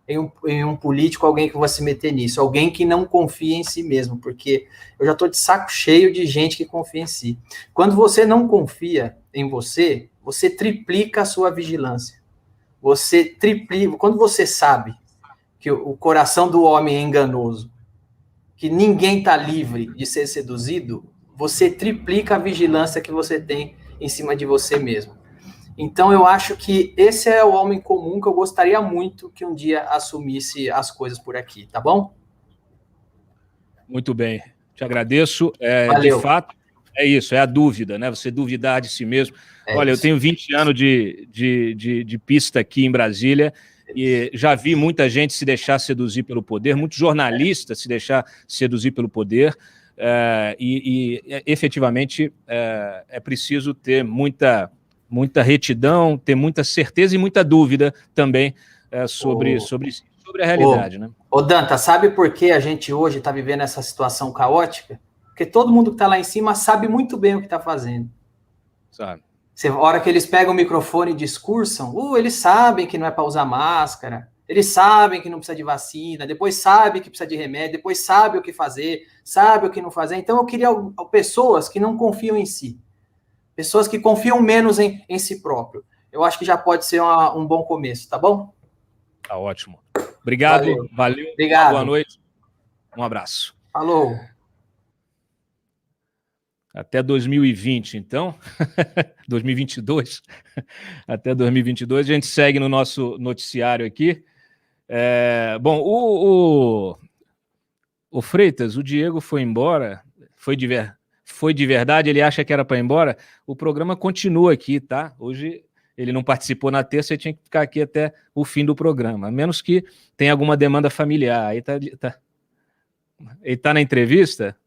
em um político, alguém que vai se meter nisso, alguém que não confia em si mesmo, porque eu já estou de saco cheio de gente que confia em si. Quando você não confia em você, você triplica a sua vigilância. Quando você sabe que o coração do homem é enganoso, que ninguém está livre de ser seduzido, você triplica a vigilância que você tem em cima de você mesmo. Então, eu acho que esse é o homem comum que eu gostaria muito que um dia assumisse as coisas por aqui, tá bom? Muito bem, te agradeço. Valeu. De fato, é isso, é a dúvida, né? Você duvidar de si mesmo. Olha, eu tenho 20 anos de pista aqui em Brasília e já vi muita gente se deixar seduzir pelo poder, muitos jornalistas se deixar seduzir pelo poder e efetivamente é preciso ter muita retidão, ter muita certeza e muita dúvida também sobre a realidade, né? Ô Danta, sabe por que a gente hoje está vivendo essa situação caótica? Porque todo mundo que está lá em cima sabe muito bem o que está fazendo. Sabe. A hora que eles pegam o microfone e discursam, eles sabem que não é para usar máscara, eles sabem que não precisa de vacina, depois sabem que precisa de remédio, depois sabem o que fazer, sabem o que não fazer. Então, eu queria pessoas que não confiam em si, pessoas que confiam menos em si próprio. Eu acho que já pode ser um bom começo, tá bom? Tá ótimo. Obrigado, valeu. Obrigado. Boa noite. Um abraço. Falou. Até 2020, então. 2022. Até 2022. A gente segue no nosso noticiário aqui. Bom, o Freitas, o Diego foi embora. Foi de verdade, ele acha que era para ir embora. O programa continua aqui, tá? Hoje ele não participou na terça e tinha que ficar aqui até o fim do programa, a menos que tenha alguma demanda familiar. Aí ele tá na entrevista?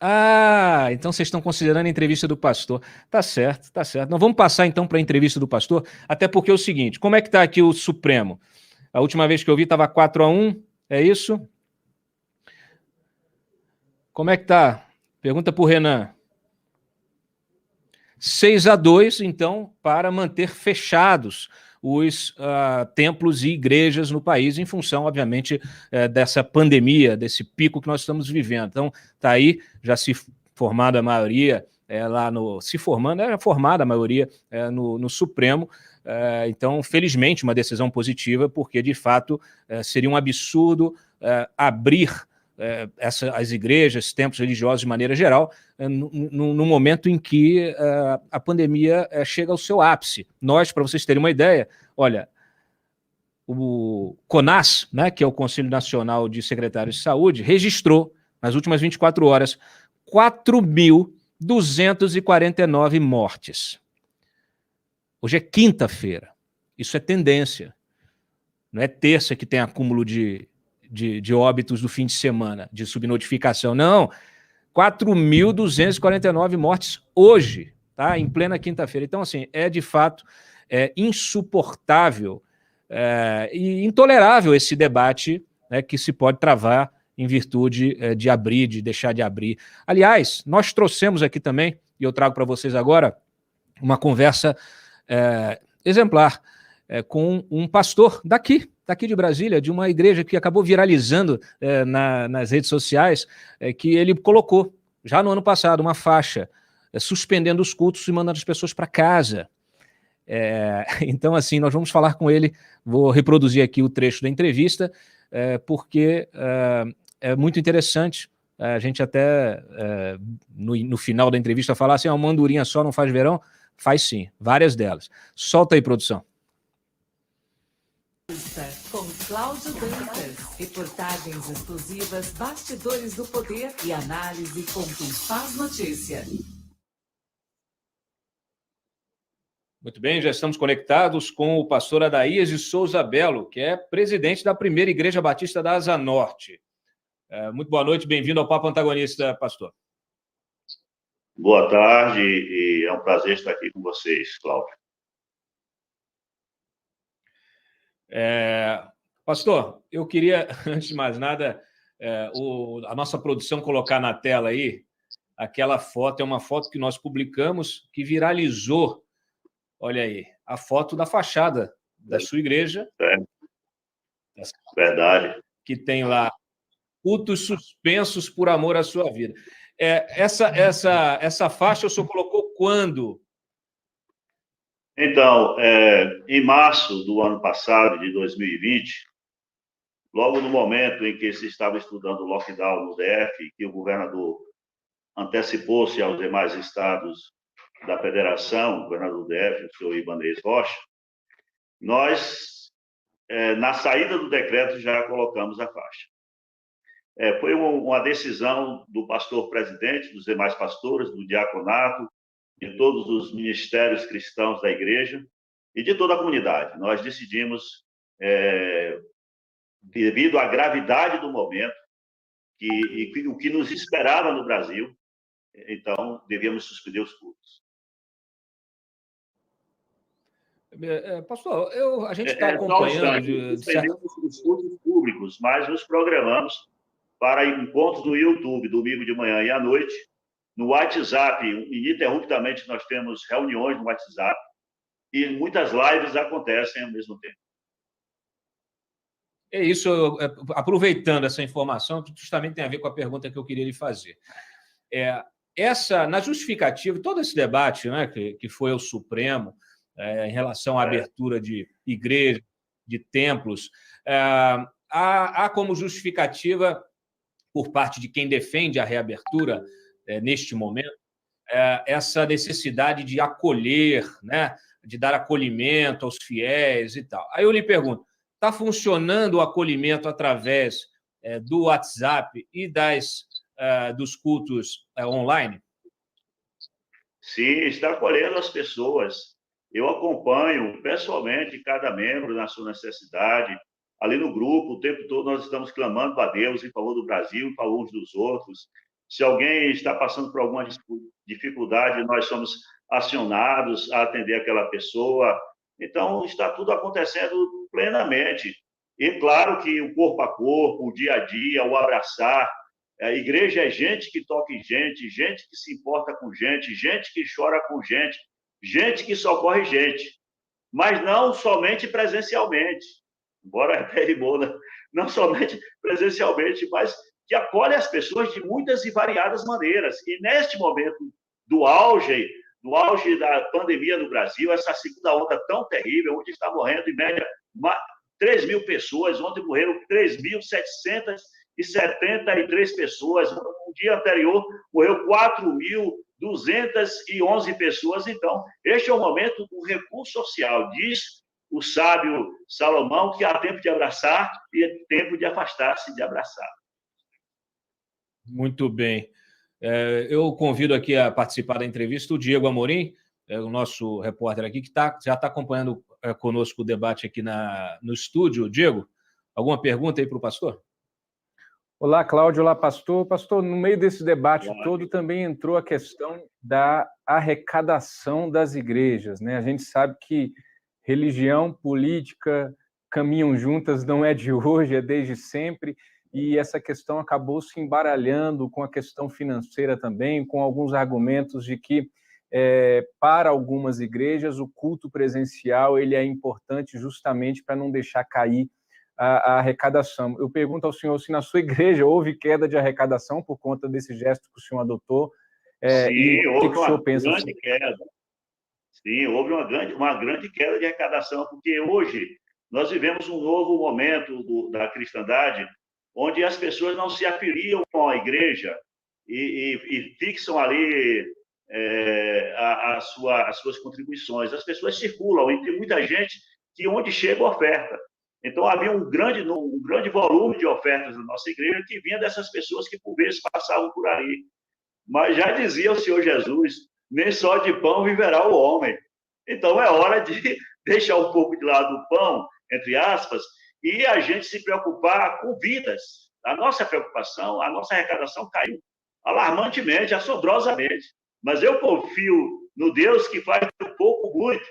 Ah, então vocês estão considerando a entrevista do pastor. Tá certo, tá certo. Não, vamos passar então para a entrevista do pastor, até porque é o seguinte, como é que está aqui o Supremo? A última vez que eu vi estava 4-1, é isso? Como é que tá? Pergunta para o Renan. 6-2, então, para manter fechados os templos e igrejas no país, em função, obviamente, dessa pandemia, desse pico que nós estamos vivendo. Então, está aí, já se formada a maioria, era formada a maioria no Supremo. Então, felizmente, uma decisão positiva, porque, de fato, seria um absurdo abrir as igrejas, templos religiosos de maneira geral, no momento em que a pandemia chega ao seu ápice. Nós, para vocês terem uma ideia, olha, o CONAS, né, que é o Conselho Nacional de Secretários de Saúde, registrou, nas últimas 24 horas, 4.249 mortes. Hoje é quinta-feira. Isso é tendência. Não é terça que tem acúmulo de óbitos do fim de semana, de subnotificação. Não, 4.249 mortes hoje, tá? Em plena quinta-feira. Então, assim, de fato insuportável e intolerável esse debate, né, que se pode travar em virtude de abrir, de deixar de abrir. Aliás, nós trouxemos aqui também, e eu trago para vocês agora, uma conversa exemplar com um pastor daqui de Brasília, de uma igreja que acabou viralizando nas redes sociais, que ele colocou, já no ano passado, uma faixa suspendendo os cultos e mandando as pessoas para casa. Então, assim, nós vamos falar com ele, vou reproduzir aqui o trecho da entrevista, porque é muito interessante. A gente até, no final da entrevista, falar assim, uma andorinha só não faz verão? Faz sim, várias delas. Solta aí, produção. Com Cláudio Dantas, reportagens exclusivas, bastidores do poder e análise com quem faz notícia. Muito bem, já estamos conectados com o pastor Adaías de Souza Belo, que é presidente da primeira Igreja Batista da Asa Norte. Muito boa noite, bem-vindo ao Papo Antagonista, pastor. Boa tarde e é um prazer estar aqui com vocês, Cláudio. Pastor, eu queria, antes de mais nada, a nossa produção colocar na tela aí aquela foto, é uma foto que nós publicamos, que viralizou, olha aí, a foto da fachada da sua igreja. Verdade. Que tem lá, cultos suspensos por amor à sua vida. Essa faixa o senhor colocou quando? Então, em março do ano passado, de 2020, logo no momento em que se estava estudando o lockdown no DF, que o governador antecipou-se aos demais estados da federação, o governador do DF, o senhor Ibanez Rocha, nós, na saída do decreto, já colocamos a faixa. Foi uma decisão do pastor presidente, dos demais pastores, do diaconato, de todos os ministérios cristãos da igreja e de toda a comunidade. Nós decidimos, devido à gravidade do momento e o que nos esperava no Brasil, então devíamos suspender os cultos. Pastor, a gente está acompanhando... Suspendemos os cultos públicos, mas nos programamos para encontros no YouTube, domingo de manhã e à noite, No WhatsApp, ininterruptamente, nós temos reuniões no WhatsApp e muitas lives acontecem ao mesmo tempo. É isso, aproveitando essa informação, que justamente tem a ver com a pergunta que eu queria lhe fazer. Na justificativa, todo esse debate, né, que foi ao Supremo, em relação à abertura de igrejas, de templos, há como justificativa, por parte de quem defende a reabertura neste momento, essa necessidade de acolher, né, de dar acolhimento aos fiéis e tal. Aí eu lhe pergunto, está funcionando o acolhimento através do WhatsApp e dos cultos online? Sim, está acolhendo as pessoas. Eu acompanho pessoalmente cada membro na sua necessidade. Ali no grupo, o tempo todo nós estamos clamando a Deus em favor do Brasil, em favor uns dos outros. Se alguém está passando por alguma dificuldade, nós somos acionados a atender aquela pessoa. Então, está tudo acontecendo plenamente. E claro que o corpo a corpo, o dia a dia, o abraçar. A igreja é gente que toca em gente, gente que se importa com gente, gente que chora com gente, gente que socorre gente. Mas não somente presencialmente, embora é perigoso, não somente presencialmente, mas que acolhe as pessoas de muitas e variadas maneiras. E neste momento do auge da pandemia no Brasil, essa segunda onda tão terrível, onde está morrendo, em média, 3 mil pessoas, ontem morreram 3.773 pessoas, no dia anterior morreu 4.211 pessoas. Então, este é o momento do recuo social, diz o sábio Salomão, que há tempo de abraçar e tempo de afastar-se de abraçar. Muito bem. Eu convido aqui a participar da entrevista o Diego Amorim, o nosso repórter aqui, que já está acompanhando conosco o debate aqui no estúdio. Diego, alguma pergunta aí para o pastor? Olá, Cláudio. Olá, pastor. Pastor, no meio desse debate todo também entrou a questão da arrecadação das igrejas, né? A gente sabe que religião, política caminham juntas, não é de hoje, é desde sempre, e essa questão acabou se embaralhando com a questão financeira também, com alguns argumentos de que, para algumas igrejas, o culto presencial ele é importante justamente para não deixar cair a arrecadação. Eu pergunto ao senhor se na sua igreja houve queda de arrecadação por conta desse gesto que o senhor adotou. Sim, houve uma grande queda. Sim, houve uma grande queda de arrecadação, porque hoje nós vivemos um novo momento da cristandade, onde as pessoas não se afiliam com a igreja e fixam ali as suas contribuições. As pessoas circulam e tem muita gente que onde chega oferta. Então, havia um grande volume de ofertas na nossa igreja que vinha dessas pessoas que, por vezes, passavam por aí. Mas já dizia o Senhor Jesus, nem só de pão viverá o homem. Então, é hora de deixar um pouco de lado o pão, entre aspas, e a gente se preocupar com vidas. A nossa preocupação, a nossa arrecadação caiu alarmantemente, assombrosamente. Mas eu confio no Deus que faz pouco muito.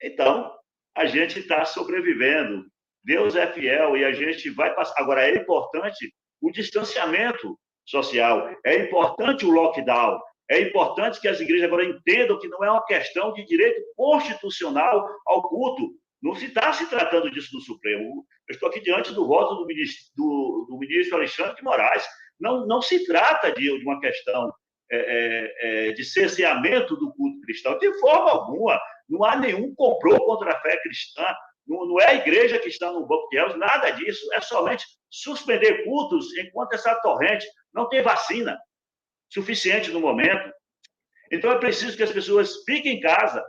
Então, a gente está sobrevivendo. Deus é fiel e a gente vai passar. Agora, é importante o distanciamento social, é importante o lockdown, é importante que as igrejas agora entendam que não é uma questão de direito constitucional ao culto. Não se está se tratando disso no Supremo. Eu estou aqui diante do voto do ministro Alexandre de Moraes. Não se trata de uma questão de cerceamento do culto cristão, de forma alguma. Não há nenhum complô contra a fé cristã. Não é a igreja que está no banco de réus, nada disso. É somente suspender cultos enquanto essa torrente não tem vacina suficiente no momento. Então, é preciso que as pessoas fiquem em casa,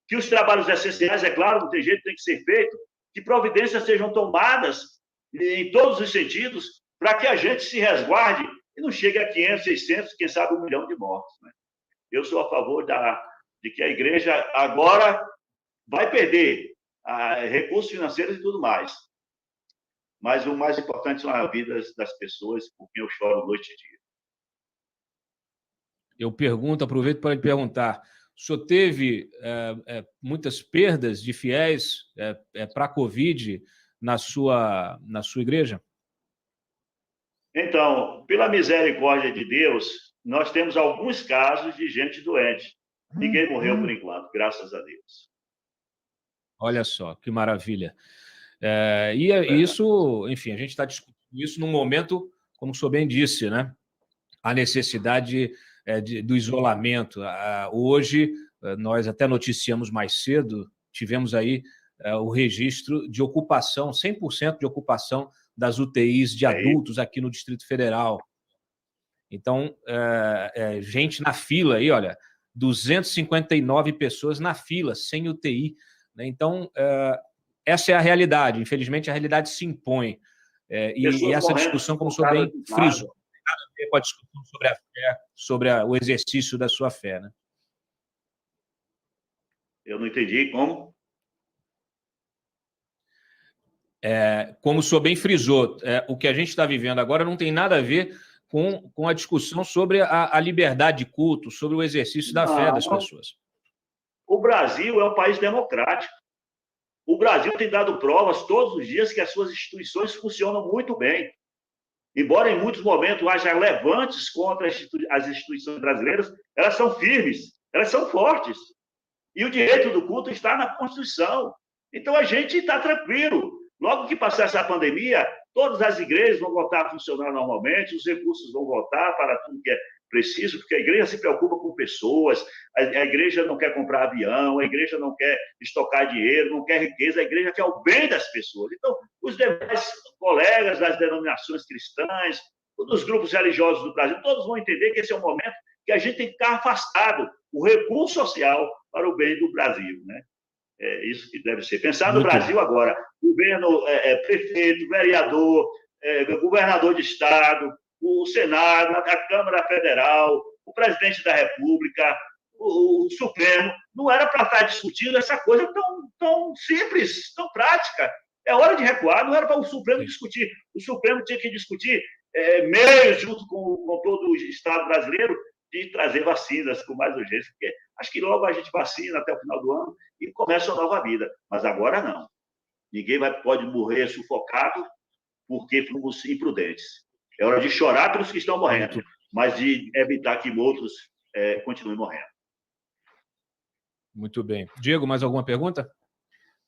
que os trabalhos essenciais, é claro, não tem jeito, tem que ser feito, que providências sejam tomadas em todos os sentidos para que a gente se resguarde e não chegue a 500, 600, quem sabe 1 milhão de mortos. Né? Eu sou a favor de que a igreja agora vai perder recursos financeiros e tudo mais. Mas o mais importante são as vidas das pessoas por quem eu choro noite e dia. Eu aproveito para lhe perguntar, o senhor teve muitas perdas de fiéis para a Covid na sua igreja? Então, pela misericórdia de Deus, nós temos alguns casos de gente doente. Ninguém morreu por enquanto, graças a Deus. Olha só, que maravilha. Isso, enfim, a gente está discutindo isso num momento, como o senhor bem disse, né? A necessidade do isolamento. Hoje, nós até noticiamos mais cedo, tivemos aí o registro de ocupação, 100% de ocupação das UTIs de adultos aqui no Distrito Federal. Então, gente na fila aí, olha, 259 pessoas na fila, sem UTI. Né? Então, essa é a realidade. Infelizmente, a realidade se impõe. E essa discussão, como o senhor bem frisou, tem nada a ver com a discussão sobre a fé, sobre o exercício da sua fé. Né? Eu não entendi como. Como o senhor bem frisou, o que a gente está vivendo agora não tem nada a ver com a discussão sobre a liberdade de culto, sobre o exercício da fé das pessoas. O Brasil é um país democrático. O Brasil tem dado provas todos os dias que as suas instituições funcionam muito bem. Embora em muitos momentos haja levantes contra as instituições brasileiras, elas são firmes, elas são fortes. E o direito do culto está na Constituição. Então a gente está tranquilo. Logo que passar essa pandemia, todas as igrejas vão voltar a funcionar normalmente, os recursos vão voltar para tudo que é preciso, porque a igreja se preocupa com pessoas, a igreja não quer comprar avião, a igreja não quer estocar dinheiro, não quer riqueza, a igreja quer o bem das pessoas. Então, os demais colegas das denominações cristãs, dos grupos religiosos do Brasil, todos vão entender que esse é um momento que a gente tem que ficar afastado, o recurso social para o bem do Brasil, né? É isso que deve ser. Pensar no Brasil agora, governo, prefeito, vereador, governador de estado, o Senado, a Câmara Federal, o presidente da República, o Supremo, não era para estar discutindo essa coisa tão simples, tão prática. É hora de recuar, não era para o Supremo discutir. O Supremo tinha que discutir meios, junto com todo o Estado brasileiro, de trazer vacinas com mais urgência, porque acho que logo a gente vacina até o final do ano e começa uma nova vida. Mas agora não. Ninguém pode morrer sufocado porque fomos imprudentes. É hora de chorar pelos que estão morrendo, mas de evitar que outros continuem morrendo. Muito bem. Diego, mais alguma pergunta?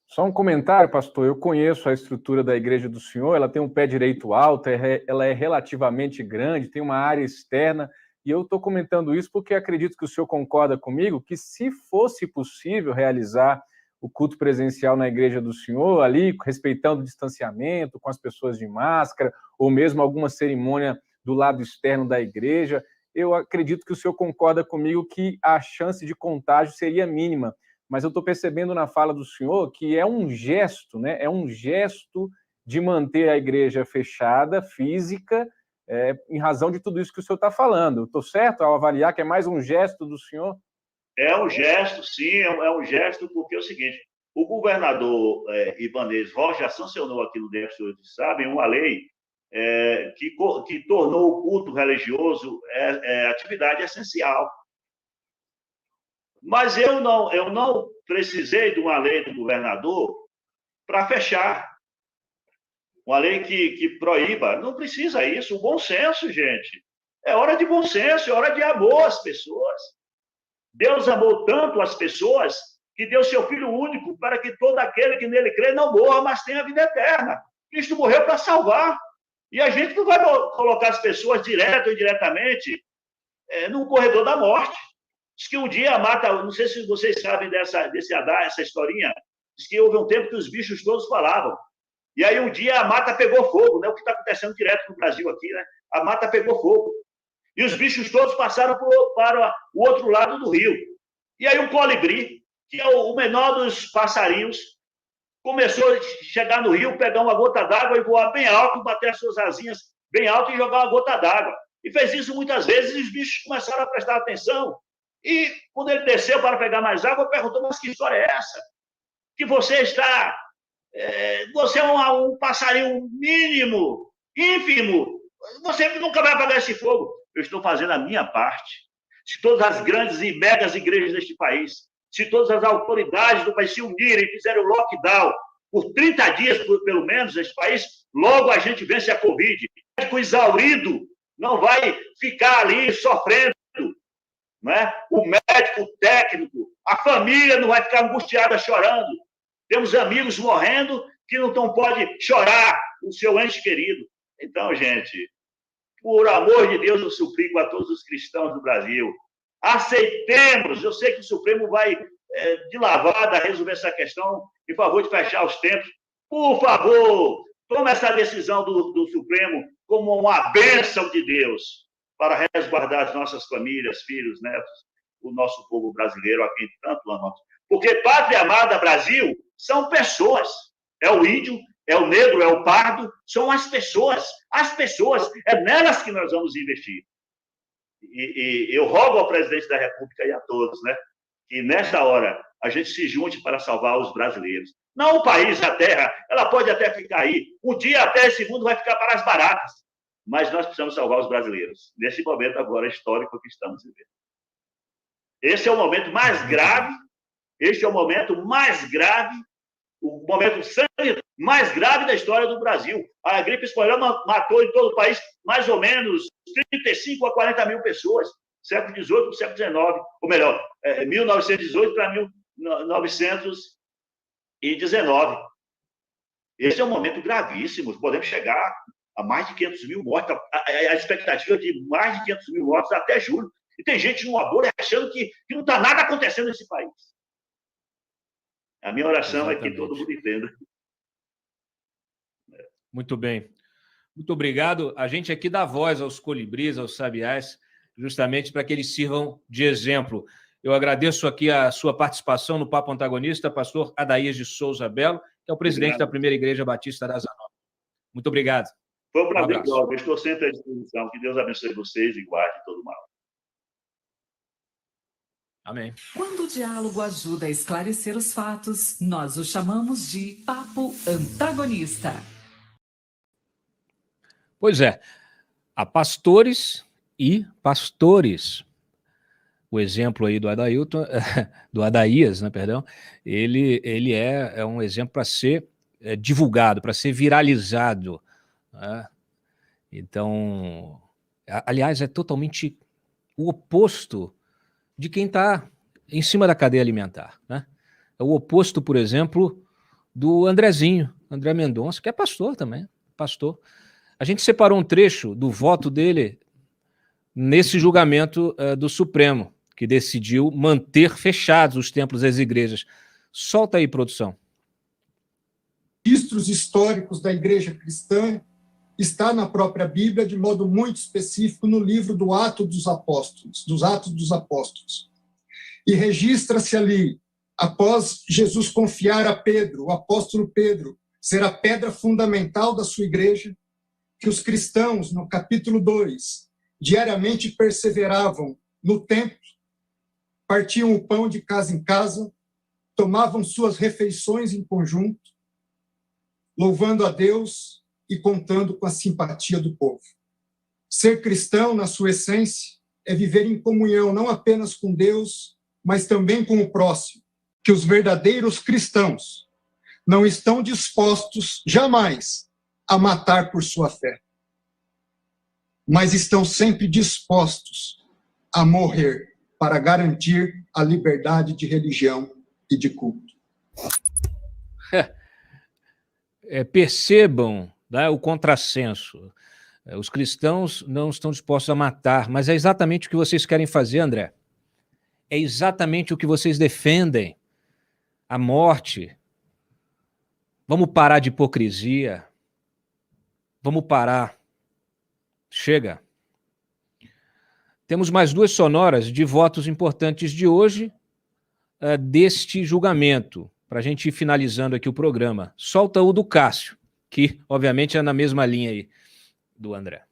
Só um comentário, pastor. Eu conheço a estrutura da igreja do senhor, ela tem um pé direito alto, ela é relativamente grande, tem uma área externa. E eu estou comentando isso porque acredito que o senhor concorda comigo que, se fosse possível realizar o culto presencial na igreja do senhor, ali, respeitando o distanciamento, com as pessoas de máscara, ou mesmo alguma cerimônia do lado externo da igreja, eu acredito que o senhor concorda comigo que a chance de contágio seria mínima. Mas eu estou percebendo na fala do senhor que é um gesto, né? É um gesto de manter a igreja fechada, física, em razão de tudo isso que o senhor está falando. Estou certo ao avaliar que é mais um gesto do senhor? É um gesto, sim, é um gesto, porque é o seguinte, o governador Ibanez Rocha já sancionou aqui no DF, vocês sabem, uma lei que tornou o culto religioso atividade essencial. Mas eu não precisei de uma lei do governador para fechar. Uma lei que proíba. Não precisa isso. O bom senso, gente. É hora de bom senso, é hora de amor às pessoas. Deus amou tanto as pessoas que deu seu Filho único para que todo aquele que nele crê não morra, mas tenha vida eterna. Cristo morreu para salvar. E a gente não vai colocar as pessoas direto ou indiretamente num corredor da morte. Diz que um dia a mata, não sei se vocês sabem essa historinha, diz que houve um tempo que os bichos todos falavam. E aí um dia a mata pegou fogo, né? O que está acontecendo direto no Brasil aqui, né? A mata pegou fogo. E os bichos todos passaram para o outro lado do rio. E aí um colibri, que é o menor dos passarinhos, começou a chegar no rio, pegar uma gota d'água e voar bem alto, bater as suas asinhas bem alto e jogar uma gota d'água. E fez isso muitas vezes e os bichos começaram a prestar atenção. E quando ele desceu para pegar mais água, perguntou, mas que história é essa? Que você está... você é um passarinho mínimo, ínfimo. Você nunca vai apagar esse fogo. Eu estou fazendo a minha parte. Se todas as grandes e megas igrejas deste país, se todas as autoridades do país se unirem e fizerem o lockdown por 30 dias, pelo menos, neste país, logo a gente vence a Covid. O médico exaurido não vai ficar ali sofrendo, né? O médico, o técnico, a família não vai ficar angustiada chorando. Temos amigos morrendo que não podem chorar o seu ente querido. Então, gente, por amor de Deus, eu suplico a todos os cristãos do Brasil, aceitemos, eu sei que o Supremo vai de lavada resolver essa questão em favor de fechar os templos. Por favor, tome essa decisão do Supremo como uma bênção de Deus para resguardar as nossas famílias, filhos, netos, o nosso povo brasileiro, a quem tanto amamos. Porque Pátria Amada Brasil são pessoas. É o índio, é o negro, é o pardo, são as pessoas, é nelas que nós vamos investir. E eu rogo ao presidente da República e a todos, né, que nesta hora a gente se junte para salvar os brasileiros. Não o país, a terra, ela pode até ficar aí. Um dia até esse mundo vai ficar para as baratas. Mas nós precisamos salvar os brasileiros, nesse momento agora histórico que estamos vivendo. Esse é o momento mais grave, o momento mais grave da história do Brasil. A gripe espanhola matou em todo o país mais ou menos 35 a 40 mil pessoas, século XVIII para o século XIX, ou melhor, 1918 para 1919. Esse é um momento gravíssimo, podemos chegar a mais de 500 mil mortos, a expectativa de mais de 500 mil mortos até julho. E tem gente no aborto achando que não está nada acontecendo nesse país. A minha oração é que todo mundo entenda. Muito bem. Muito obrigado. A gente aqui dá voz aos colibris, aos sabiás, justamente para que eles sirvam de exemplo. Eu agradeço aqui a sua participação no Papo Antagonista, pastor Adaías de Souza Belo, que é o presidente da Primeira Igreja Batista da Asa Nova. Muito obrigado. Foi um prazer, Cláudio. Estou sempre à disposição. Que Deus abençoe vocês e guarde todo mal. Amém. Quando o diálogo ajuda a esclarecer os fatos, nós o chamamos de Papo Antagonista. Pois é, há pastores e pastores. O exemplo aí do Adaías, né, perdão, ele é um exemplo para ser divulgado, para ser viralizado, né? Então, aliás, é totalmente o oposto de quem está em cima da cadeia alimentar, né? É o oposto, por exemplo, do Andrezinho, André Mendonça, que é pastor também, pastor. A gente separou um trecho do voto dele nesse julgamento do Supremo, que decidiu manter fechados os templos e as igrejas. Solta aí, produção. Registros históricos da Igreja Cristã está na própria Bíblia, de modo muito específico, no livro dos Atos dos Apóstolos. E registra-se ali, após Jesus confiar a Pedro, o apóstolo Pedro, ser a pedra fundamental da sua igreja, que os cristãos, no capítulo 2, diariamente perseveravam no templo, partiam o pão de casa em casa, tomavam suas refeições em conjunto, louvando a Deus e contando com a simpatia do povo. Ser cristão, na sua essência, é viver em comunhão não apenas com Deus, mas também com o próximo, que os verdadeiros cristãos não estão dispostos jamais a matar por sua fé, mas estão sempre dispostos a morrer para garantir a liberdade de religião e de culto. Percebam, né, o contrassenso. Os cristãos não estão dispostos a matar, mas é exatamente o que vocês querem fazer, André. É exatamente o que vocês defendem. A morte. Vamos parar de hipocrisia. Vamos parar. Chega. Temos mais 2 sonoras de votos importantes de hoje, deste julgamento, para a gente ir finalizando aqui o programa. Solta o do Cássio, que obviamente é na mesma linha aí do André.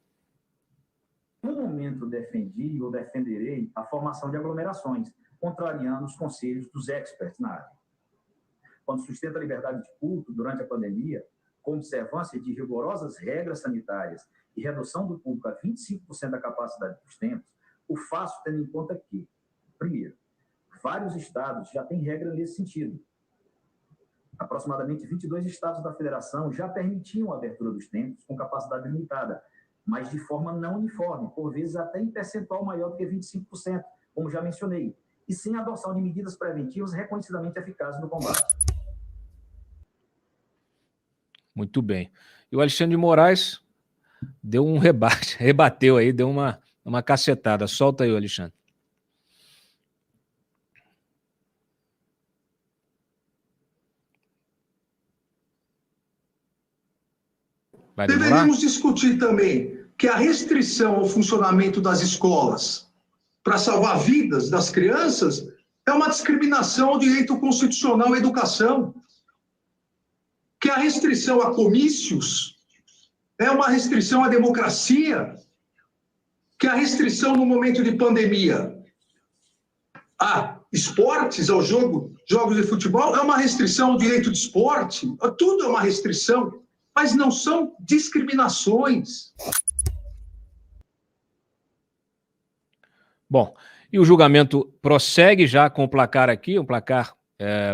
No momento defendi ou defenderei a formação de aglomerações, contrariando os conselhos dos experts na área. Quando sustenta a liberdade de culto durante a pandemia, com observância de rigorosas regras sanitárias e redução do público a 25% da capacidade dos templos, o faço tendo em conta que, primeiro, vários estados já têm regra nesse sentido. Aproximadamente 22 estados da federação já permitiam a abertura dos templos com capacidade limitada, mas de forma não uniforme, por vezes até em percentual maior do que 25%, como já mencionei, e sem a adoção de medidas preventivas reconhecidamente eficazes no combate. Muito bem. E o Alexandre de Moraes deu um rebate, rebateu aí, deu uma cacetada. Solta aí, Alexandre. Deveríamos discutir também que a restrição ao funcionamento das escolas para salvar vidas das crianças é uma discriminação ao direito constitucional à educação. Que a restrição a comícios é uma restrição à democracia. Que a restrição no momento de pandemia a esportes, ao jogos de futebol, é uma restrição ao direito de esporte. Tudo é uma restrição. Mas não são discriminações. Bom, e o julgamento prossegue já com o placar aqui, um placar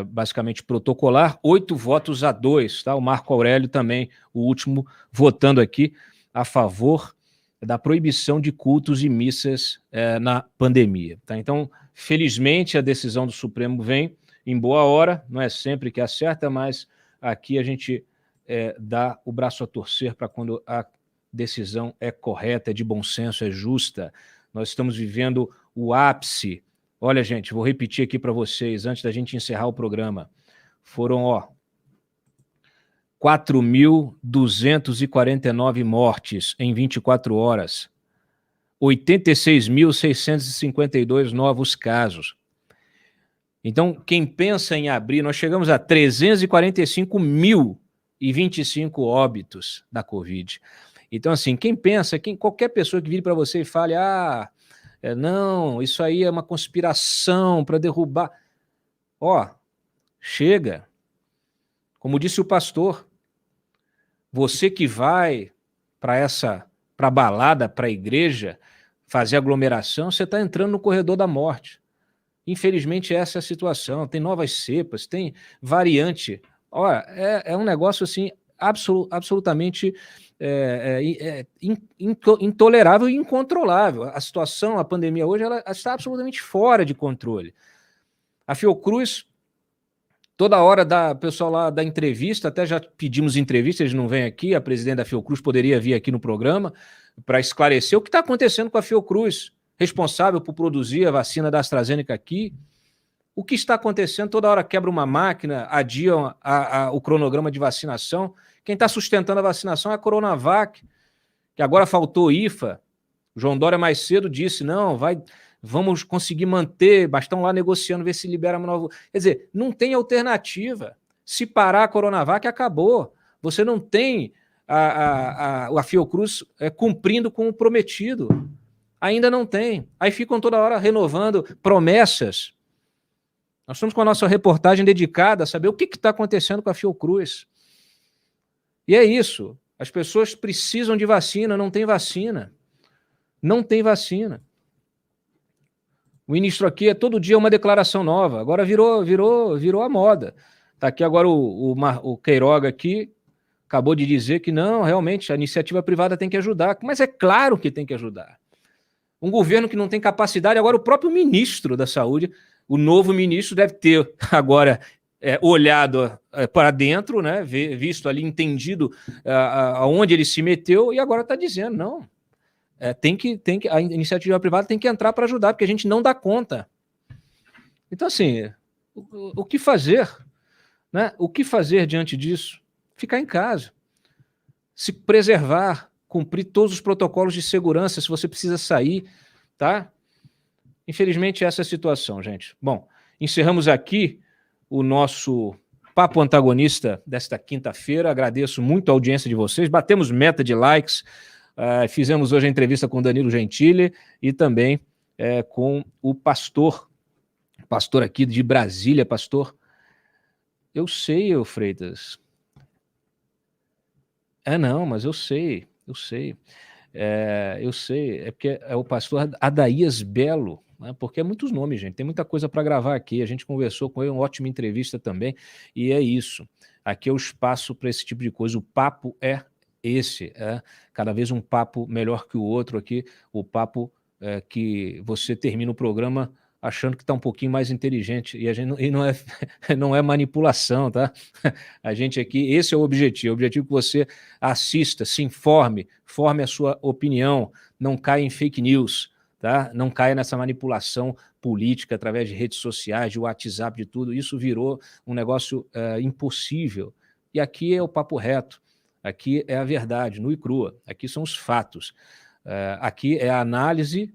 basicamente protocolar, 8-2, tá? O Marco Aurélio também, o último, votando aqui a favor da proibição de cultos e missas na pandemia. Tá? Então, felizmente, a decisão do Supremo vem em boa hora, não é sempre que acerta, mas aqui a gente dá o braço a torcer para quando a decisão é correta, é de bom senso, é justa. Nós estamos vivendo o ápice. Olha, gente, vou repetir aqui para vocês, antes da gente encerrar o programa. Foram, 4.249 mortes em 24 horas. 86.652 novos casos. Então, quem pensa em abrir, nós chegamos a 345.025 óbitos da Covid. Então, assim, quem pensa, qualquer pessoa que vire para você e fale, não, isso aí é uma conspiração para derrubar. Chega. Como disse o pastor, você que vai para a balada, para a igreja, fazer aglomeração, você está entrando no corredor da morte. Infelizmente, essa é a situação. Tem novas cepas, tem variante. É um negócio assim absolutamente intolerável e incontrolável. A situação, a pandemia hoje, ela está absolutamente fora de controle. A Fiocruz, toda hora o pessoal lá da entrevista, até já pedimos entrevista, eles não vêm aqui, a presidente da Fiocruz poderia vir aqui no programa para esclarecer o que está acontecendo com a Fiocruz, responsável por produzir a vacina da AstraZeneca aqui. O que está acontecendo? Toda hora quebra uma máquina, adiam o cronograma de vacinação. Quem está sustentando a vacinação é a Coronavac, que agora faltou IFA. O João Dória mais cedo disse, vamos conseguir manter, mas estão lá negociando, ver se libera uma nova... Quer dizer, não tem alternativa. Se parar a Coronavac, acabou. Você não tem a Fiocruz cumprindo com o prometido. Ainda não tem. Aí ficam toda hora renovando promessas. Nós estamos com a nossa reportagem dedicada a saber o que está acontecendo com a Fiocruz. E é isso. As pessoas precisam de vacina, não tem vacina. Não tem vacina. O ministro aqui todo dia uma declaração nova. Agora virou a moda. Está aqui agora o Queiroga aqui, acabou de dizer que não, realmente, a iniciativa privada tem que ajudar. Mas é claro que tem que ajudar. Um governo que não tem capacidade, agora o próprio ministro da Saúde, o novo ministro deve ter agora olhado para dentro, né, visto ali, entendido aonde ele se meteu, e agora está dizendo, não, a iniciativa privada tem que entrar para ajudar, porque a gente não dá conta. Então, assim, o que fazer? Né? O que fazer diante disso? Ficar em casa, se preservar, cumprir todos os protocolos de segurança, se você precisa sair, tá? Infelizmente, essa é a situação, gente. Bom, encerramos aqui o nosso Papo Antagonista desta quinta-feira. Agradeço muito a audiência de vocês. Batemos meta de likes. Fizemos hoje a entrevista com o Danilo Gentili e também com o pastor aqui de Brasília, pastor. Eu sei, Freitas. Não, mas eu sei. Eu sei, é porque é o pastor Adaías Belo, né? Porque é muitos nomes, gente, tem muita coisa para gravar aqui, a gente conversou com ele, uma ótima entrevista também, e é isso, aqui é o espaço para esse tipo de coisa, o papo é esse é cada vez um papo melhor que o outro aqui, o papo que você termina o programa achando que está um pouquinho mais inteligente, e não é manipulação, tá? A gente aqui, esse é o objetivo que você assista, se informe, forme a sua opinião, não caia em fake news, tá? Não caia nessa manipulação política através de redes sociais, de WhatsApp, de tudo, isso virou um negócio impossível, e aqui é o papo reto, aqui é a verdade, nua e crua, aqui são os fatos, aqui é a análise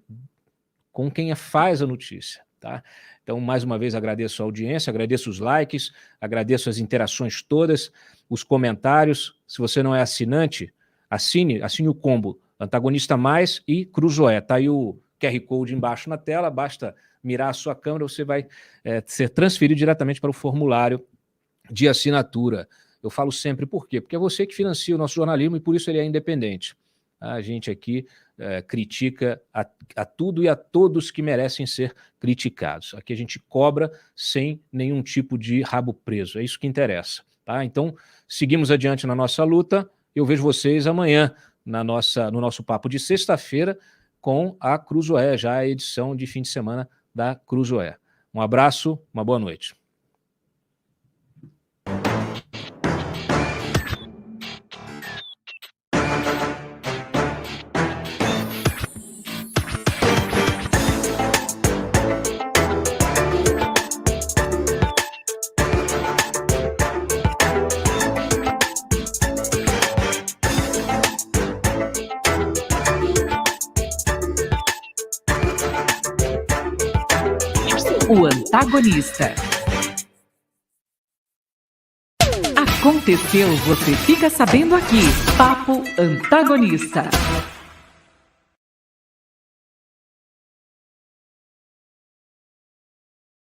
com quem faz a notícia, tá? Então, mais uma vez, agradeço a audiência, agradeço os likes, agradeço as interações todas, os comentários. Se você não é assinante, assine o combo Antagonista Mais e Cruzoé. Tá aí o QR Code embaixo na tela, basta mirar a sua câmera, você vai ser transferido diretamente para o formulário de assinatura. Eu falo sempre por quê? Porque é você que financia o nosso jornalismo e por isso ele é independente. A gente aqui critica a tudo e a todos que merecem ser criticados. Aqui a gente cobra sem nenhum tipo de rabo preso, é isso que interessa. Tá? Então, seguimos adiante na nossa luta. Eu vejo vocês amanhã no nosso papo de sexta-feira com a Cruzoé, já a edição de fim de semana da Cruzoé. Um abraço, uma boa noite. O Antagonista. Aconteceu, você fica sabendo aqui. Papo Antagonista.